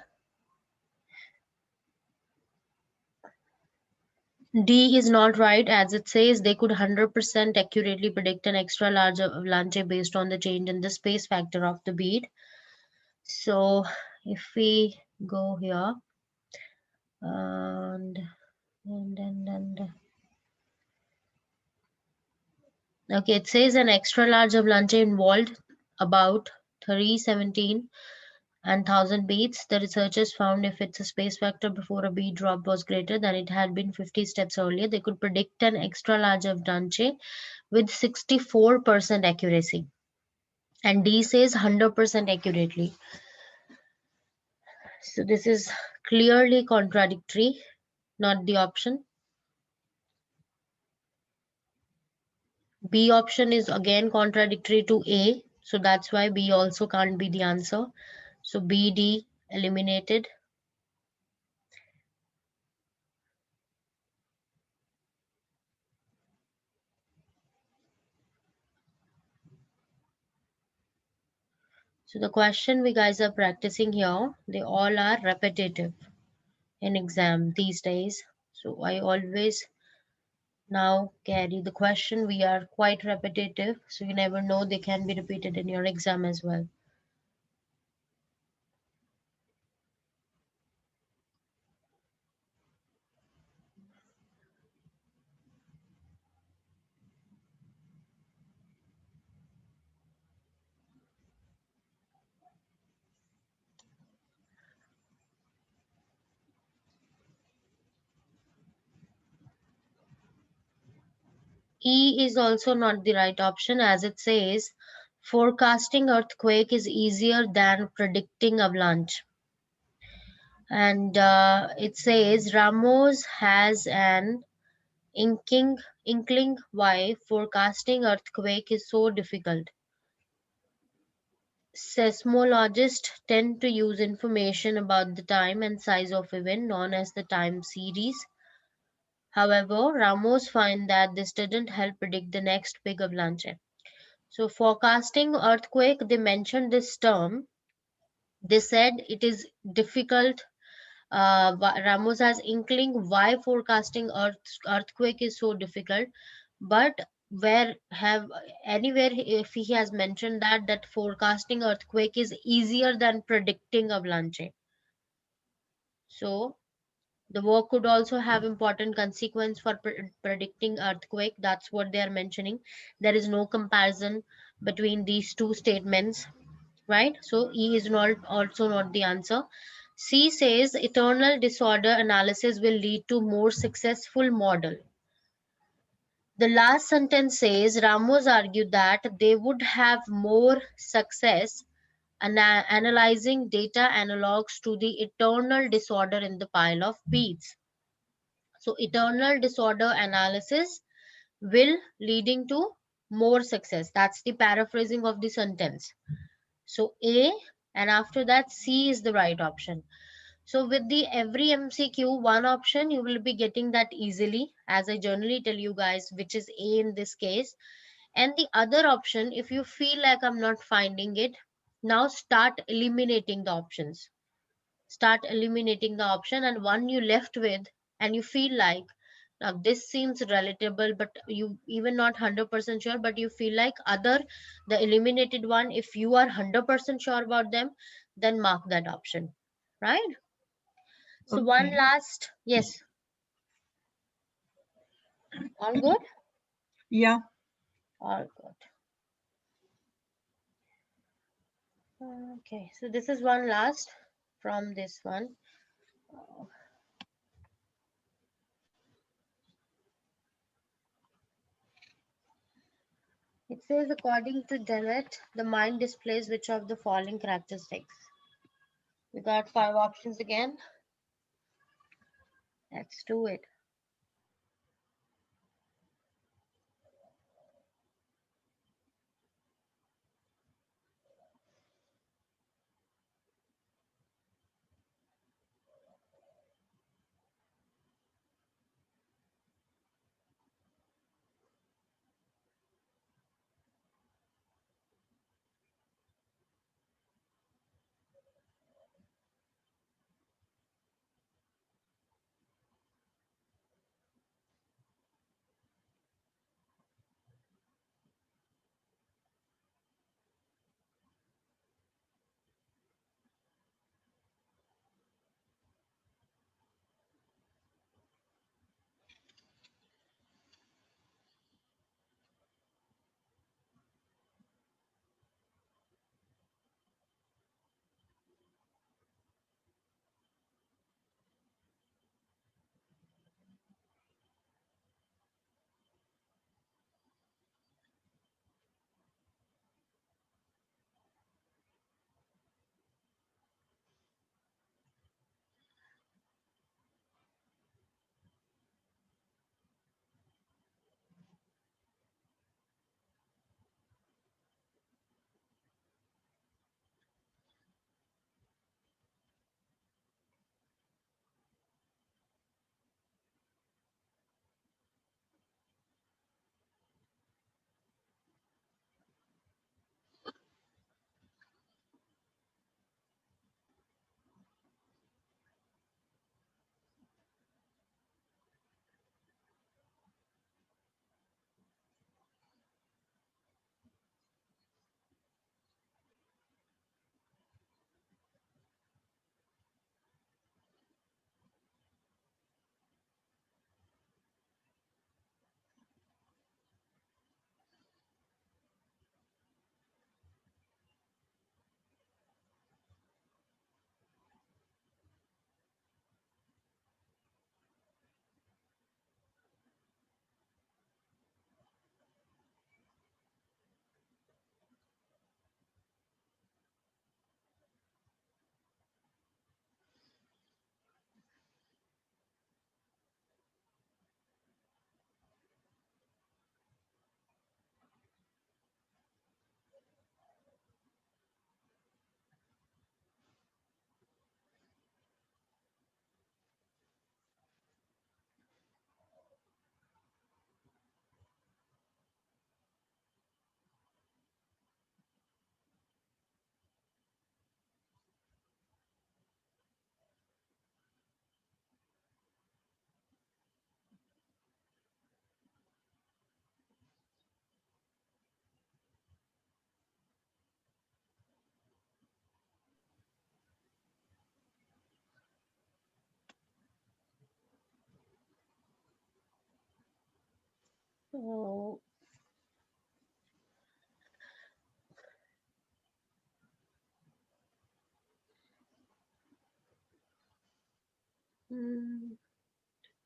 D is not right, as it says they could 100% accurately predict an extra large avalanche based on the change in the space factor of the bead. So if we go here and okay, it says an extra large avalanche involved about 317 and 1000 beats. The researchers found if its space factor before a beat drop was greater than it had been 50 steps earlier, they could predict an extra large avalanche with 64% accuracy. And D says 100% accurately. So this is clearly contradictory, not the option. B option is again contradictory to A, so that's why B also can't be the answer. So B, D eliminated. So the question we guys are practicing here, they all are repetitive in exam these days. So I always now carry the question. We are quite repetitive, so you never know, they can be repeated in your exam as well. E is also not the right option, as it says forecasting earthquake is easier than predicting avalanche. And it says Ramos has an inkling why forecasting earthquake is so difficult. Seismologists tend to use information about the time and size of event known as the time series. However, Ramos find that this didn't help predict the next big avalanche. So forecasting earthquake, they mentioned this term. They said it is difficult. Ramos has inkling why forecasting earthquake is so difficult, but where have anywhere if he has mentioned that forecasting earthquake is easier than predicting avalanche. So the work could also have important consequence for predicting earthquake. That's what they are mentioning. There is no comparison between these two statements, right? So E is not also not the answer. C says eternal disorder analysis will lead to more successful model. The last sentence says Ramos argued that they would have more success analyzing data analogs to the eternal disorder in the pile of beads. So eternal disorder analysis will leading to more success. That's the paraphrasing of the sentence. So A, and after that C is the right option. So with the every MCQ, one option you will be getting that easily, as I generally tell you guys, which is A in this case. And the other option, if you feel like I'm not finding it, now start eliminating the options. Start eliminating the option, and one you left with and you feel like now this seems relatable, but you even not 100% sure, but you feel like other the eliminated one, if you are 100% sure about them, then mark that option, right? So one Okay. last, yes, all good, Yeah. all good. Okay, so this is one last from this one. It says according to Dennett, the mind displays which of the following characteristics. We got 5 options again. Let's do it. So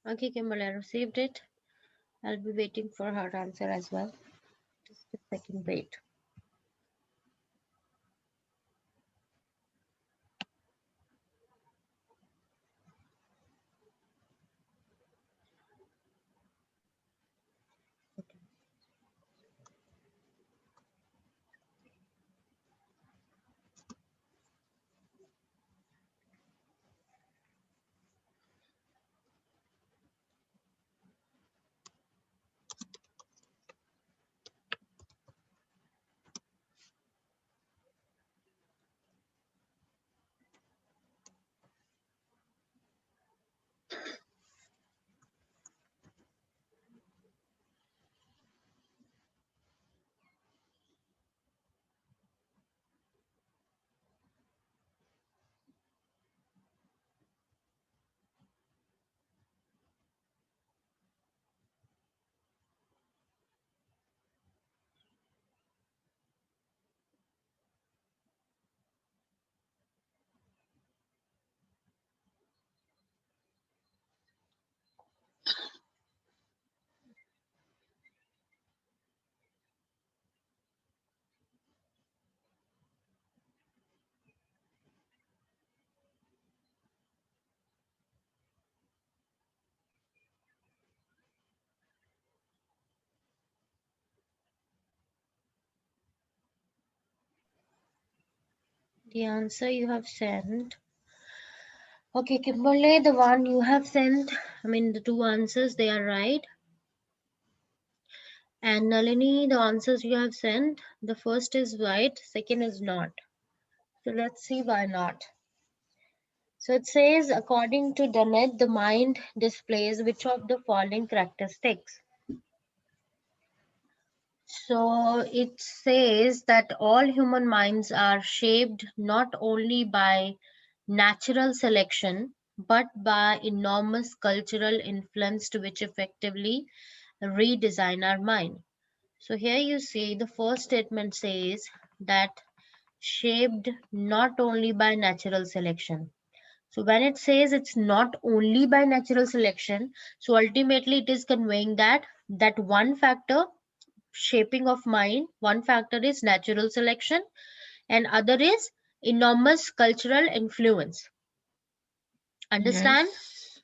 okay, Kimberly, I received it. I'll be waiting for her answer as well. Just a second, wait. The answer you have sent. Okay, Kimberly, the one you have sent, I mean, the two answers, they are right. And Nalini, the answers you have sent, the first is right, second is not. So let's see why not. So it says, according to Dennett, the mind displays which of the following characteristics? So it says that all human minds are shaped not only by natural selection, but by enormous cultural influence to which effectively redesign our mind. So here you see the first statement says that shaped not only by natural selection. So when it says it's not only by natural selection, so ultimately it is conveying that one factor shaping of mind, one factor is natural selection and other is enormous cultural influence. Understand? Yes.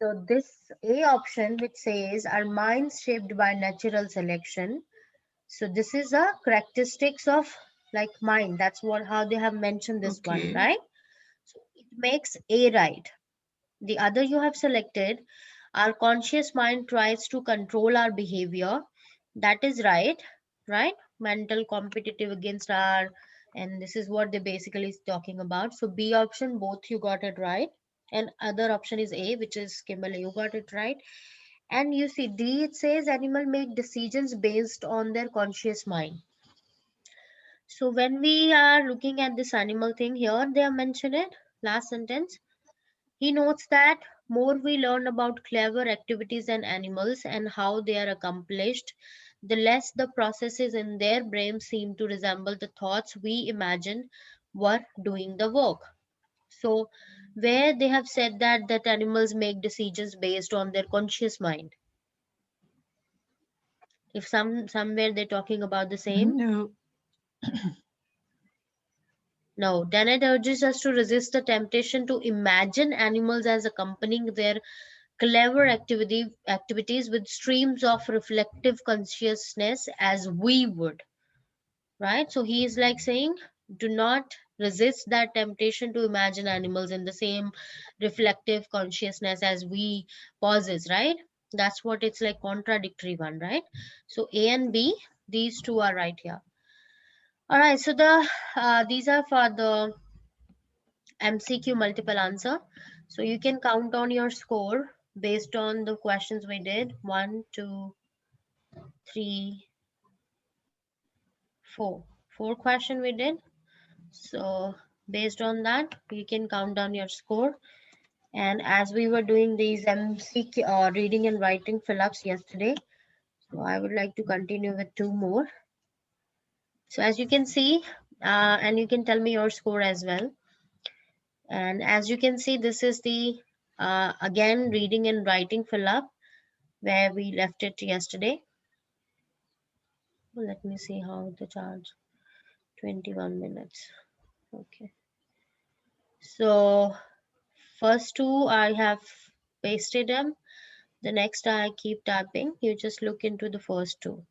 So this A option which says our minds shaped by natural selection. So this is a characteristics of like mind. That's what how they have mentioned this one, Okay. right? So it makes A right. The other you have selected, our conscious mind tries to control our behavior. That is right, right? Mental competitive against our, and this is what they basically is talking about. So B option, both you got it right. And other option is A, which is Kimberly, you got it right. And you see D, it says animal make decisions based on their conscious mind. So when we are looking at this animal thing here, they have mentioned it, last sentence. He notes that more we learn about clever activities and animals and how they are accomplished, the less the processes in their brains seem to resemble the thoughts we imagine were doing the work. So, where they have said that animals make decisions based on their conscious mind. If somewhere they're talking about the same, No. no. Then it urges us to resist the temptation to imagine animals as accompanying their clever activities with streams of reflective consciousness as we would, right? So he is like saying, do not resist that temptation to imagine animals in the same reflective consciousness as we possess, right? That's what it's like contradictory one, right? So A and B, these two are right here. All right, so these are for the MCQ multiple answer. So you can count down your score based on the questions we did. 1, 2, 3, 4. 4 question we did. So based on that, you can count down your score. And as we were doing these MCQ reading and writing fill-ups yesterday, So I would like to continue with two more. So as you can see, and you can tell me your score as well. And as you can see, this is the again reading and writing fill up where we left it yesterday. Well, let me see how the charge. 21 minutes. Okay. So first two I have pasted them. The next I keep typing. You just look into the first two.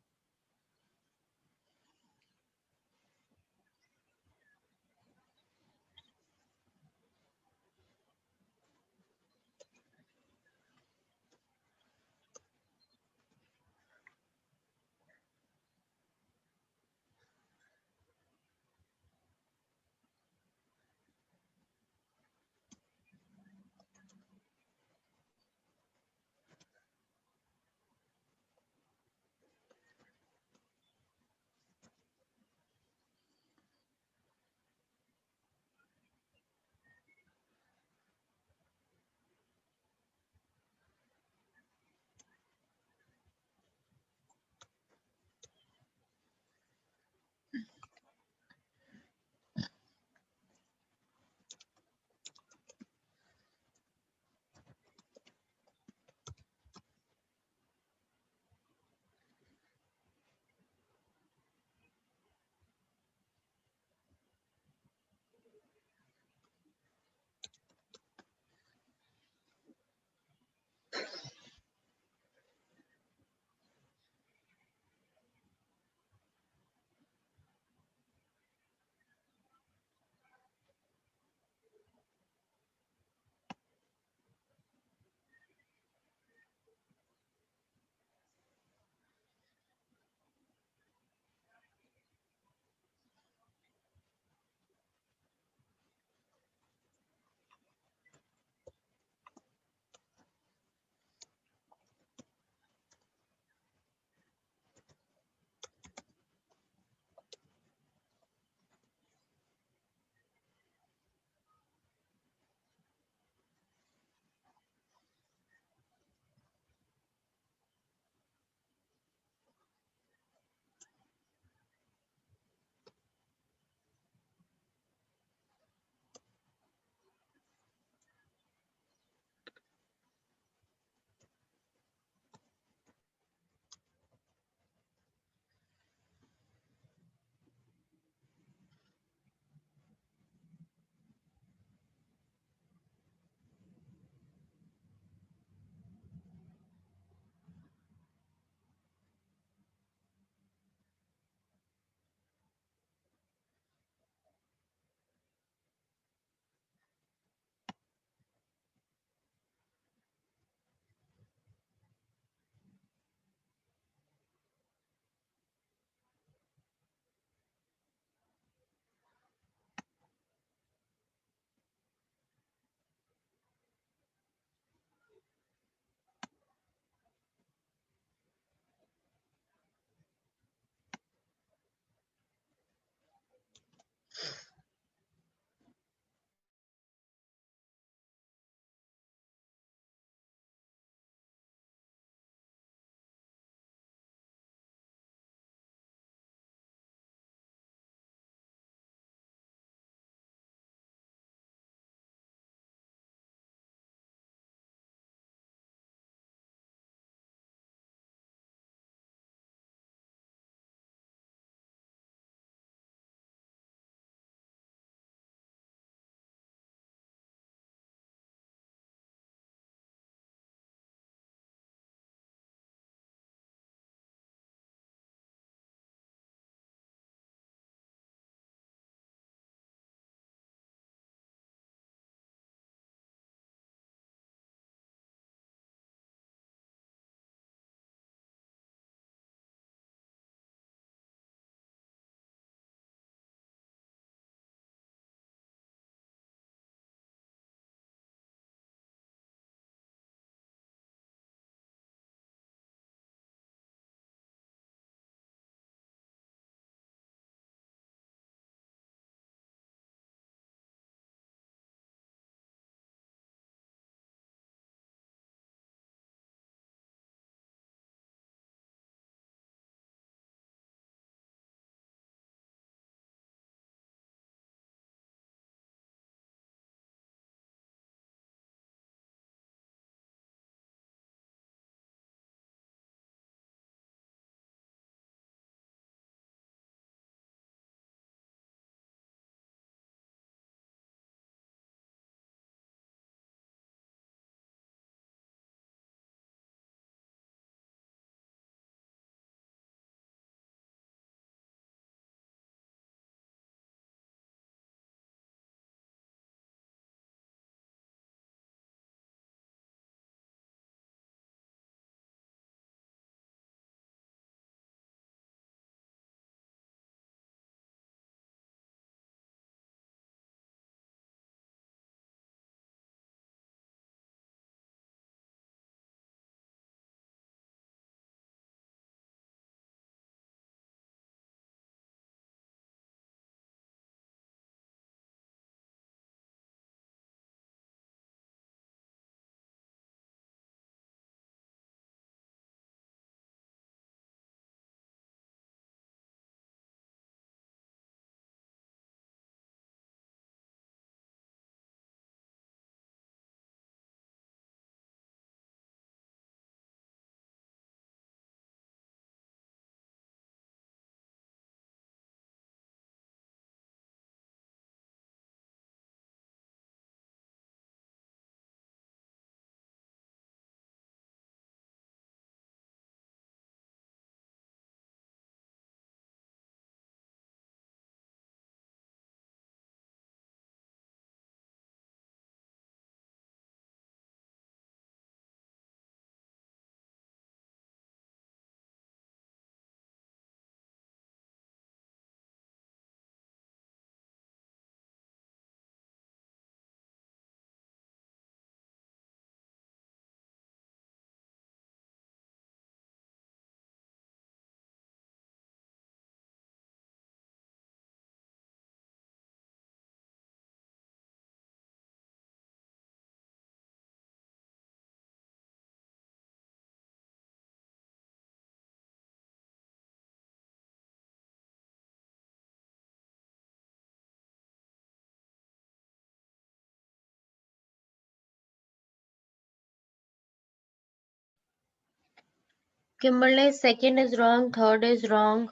Kimberly, second is wrong, third is wrong.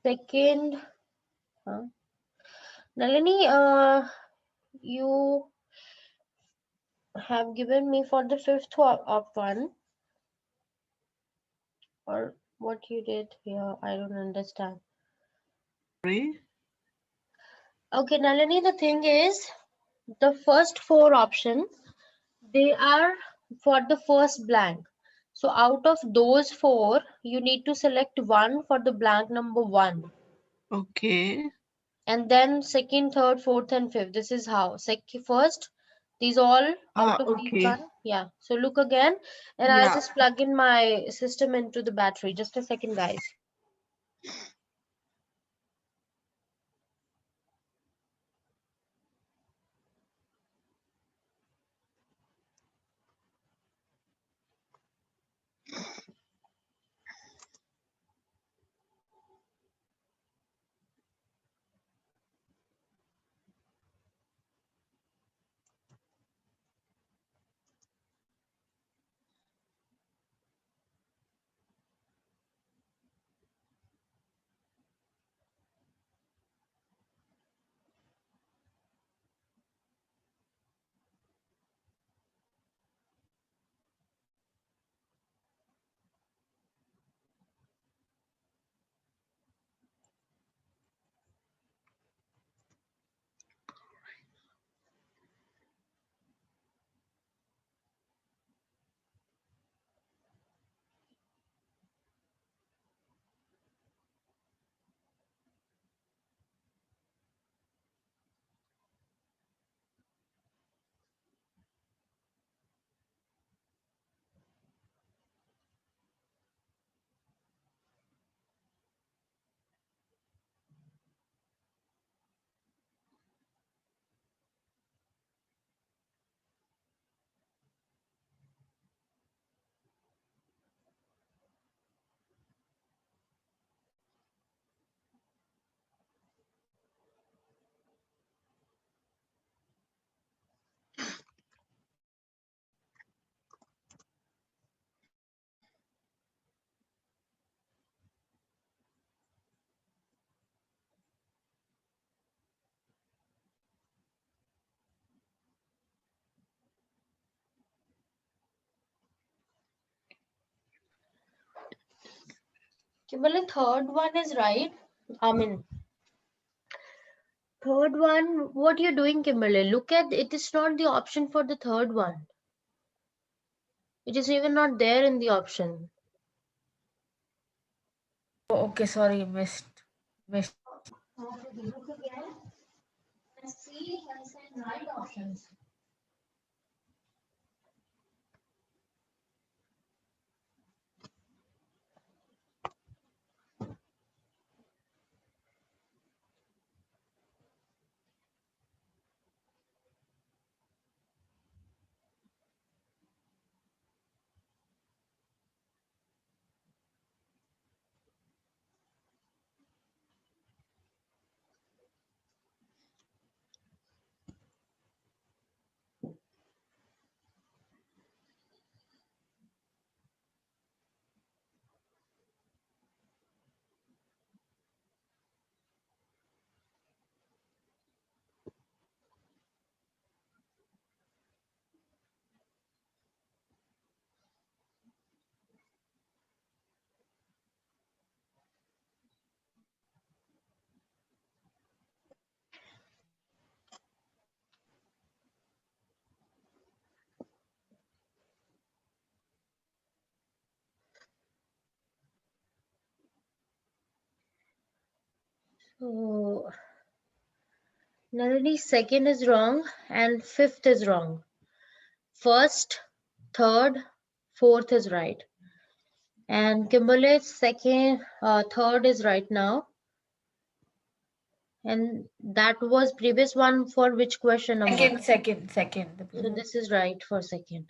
Second, Nalini, you have given me for the fifth one, or what you did here, I don't understand. Sorry. Okay, Nalini, the thing is, the first four options, they are for the first blank. So out of those four, you need to select one for the blank number 1. Okay. And then second, third, fourth, and fifth. This is how. First, these all out of these Okay. one. Yeah. So look again, and I'll Yeah. just plug in my system into the battery. Just a second, guys. Kimberly, third one is right. I mean, third one, what you're doing, Kimberly? Look at it, is not the option for the third one. It is even not there in the option. Oh, okay, sorry, missed. Okay, look again and see and send right options. So, Nalini, second is wrong and fifth is wrong. First, third, fourth is right. And Kimberly, third is right now. And that was previous one for which question number? Second. So this is right for second.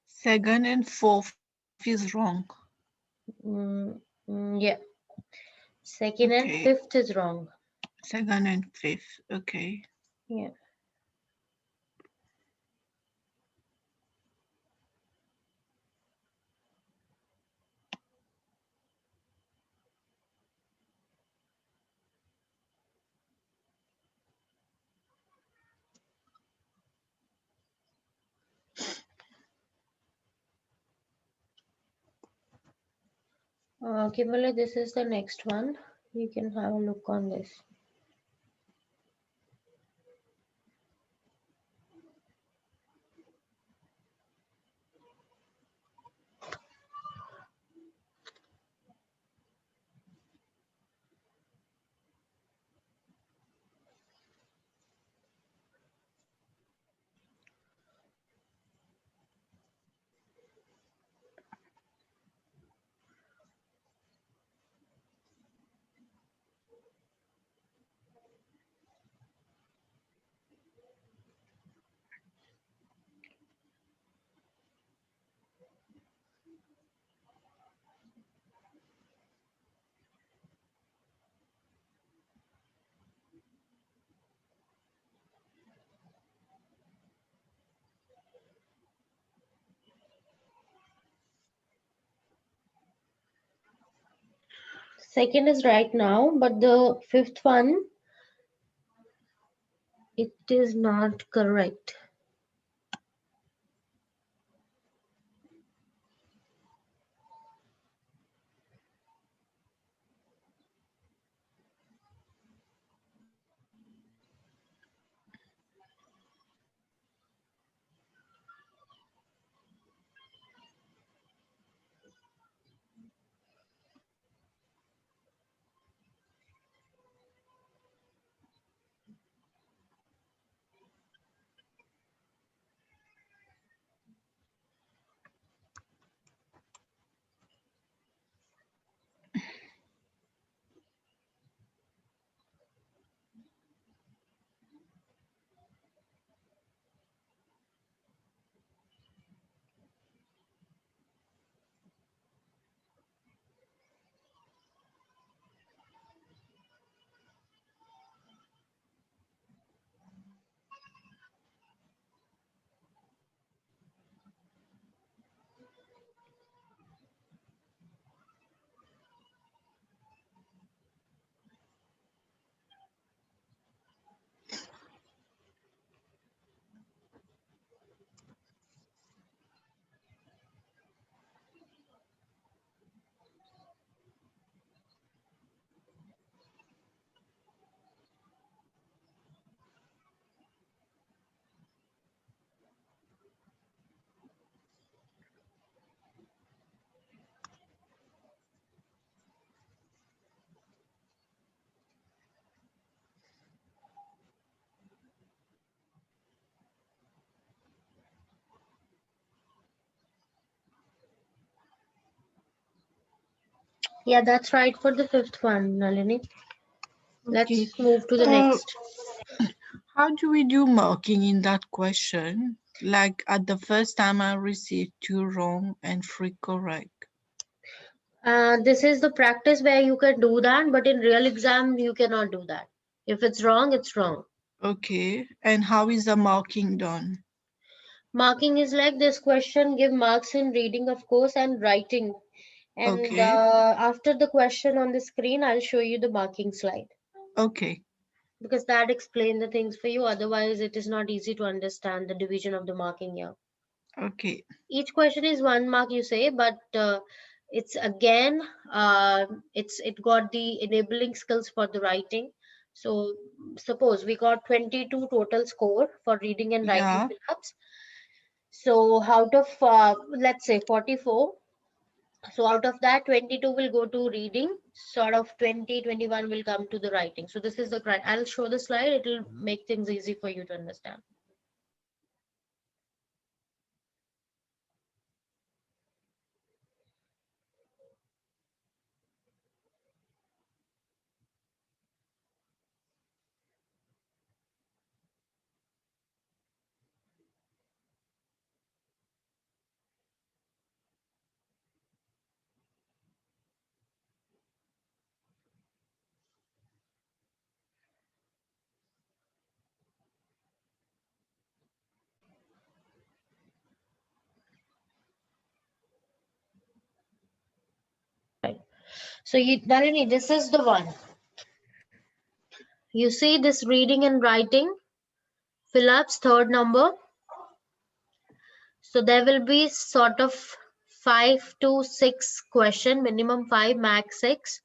Second and fourth is wrong. Yeah. Second and Okay. fifth is wrong. Second and fifth. Okay. Yeah. Kimberly, this is the next one. You can have a look on this. Second is right now, but the fifth one, it is not correct. Yeah, that's right for the fifth one, Nalini. Okay. Let's move to the next. How do we do marking in that question? Like at the first time I received 2 wrong and 3 correct. This is the practice where you can do that, but in real exam, you cannot do that. If it's wrong, it's wrong. Okay. And how is the marking done? Marking is like this question, give marks in reading, of course, and writing. And Okay. after the question on the screen, I'll show you the marking slide. Okay. Because that explains the things for you. Otherwise, it is not easy to understand the division of the marking here. Okay. Each question is 1 mark, you say, but it's again, it got the enabling skills for the writing. So suppose we got 22 total score for reading and writing Yeah. fill-ups. So out of let's say 44, so out of that 22 will go to reading, sort of 20, 21 will come to the writing. So this is the correct. I'll show the slide, it will make things easy for you to understand. Right. So Nalini, this is the one. You see this reading and writing fill-ups, third number. So there will be sort of 5 to 6 question, minimum 5, max 6.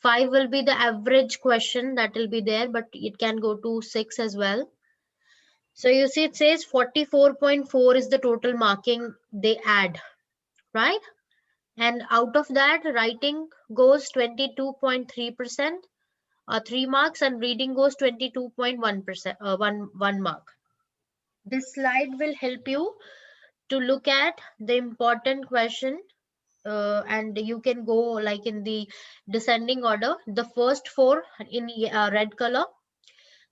5 will be the average question that will be there, but it can go to 6 as well. So you see it says 44.4 is the total marking they add, right? And out of that, writing goes 22.3%, 3 marks, and reading goes 22.1%, 1 mark. This slide will help you to look at the important question, and you can go like in the descending order. The first 4 in red color,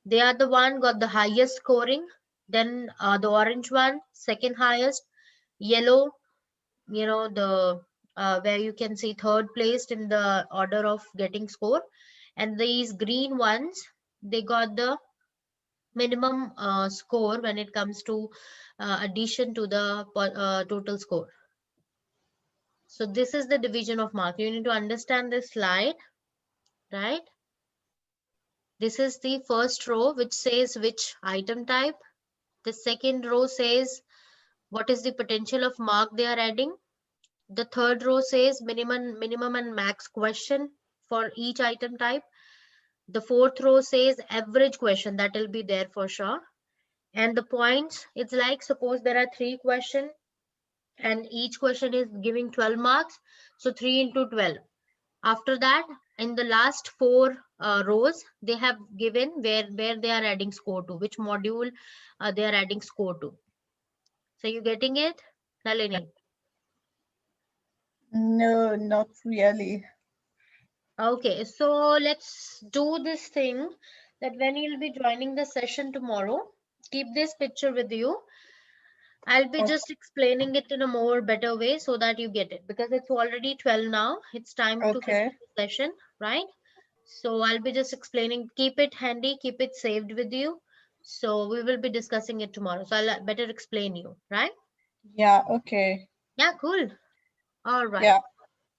they are the one got the highest scoring. Then the orange one, second highest. Yellow, the where you can see third placed in the order of getting score. And these green ones, they got the minimum score when it comes to addition to the total score. So this is the division of mark. You need to understand this slide, right? This is the first row which says which item type. The second row says what is the potential of mark they are adding. The third row says minimum and max question for each item type. The fourth row says average question, that will be there for sure. And the points, it's like suppose there are 3 questions and each question is giving 12 marks. So 3 into 12. After that, in the last 4 rows, they have given where they are adding score to, which module they are adding score to. So you getting it, Nalini? No, not really. Okay, so let's do this thing that when you'll be joining the session tomorrow, keep this picture with you. I'll be Okay. just explaining it in a more better way so that you get it, because it's already 12 now. It's time to Okay. finish the session, right? So I'll be just explaining. Keep it handy, keep it saved with you. So we will be discussing it tomorrow. So I'll better explain you, right? Yeah, okay. Yeah, cool. All right. Yeah.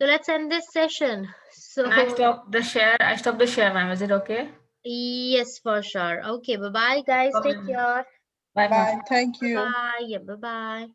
So let's end this session. Can I So stop the share? I stop the share, ma'am. Is it okay? yes, for sure. Okay, bye-bye, guys. Take care. Bye, ma'am. Bye. Thank you. Bye. Yeah, bye-bye.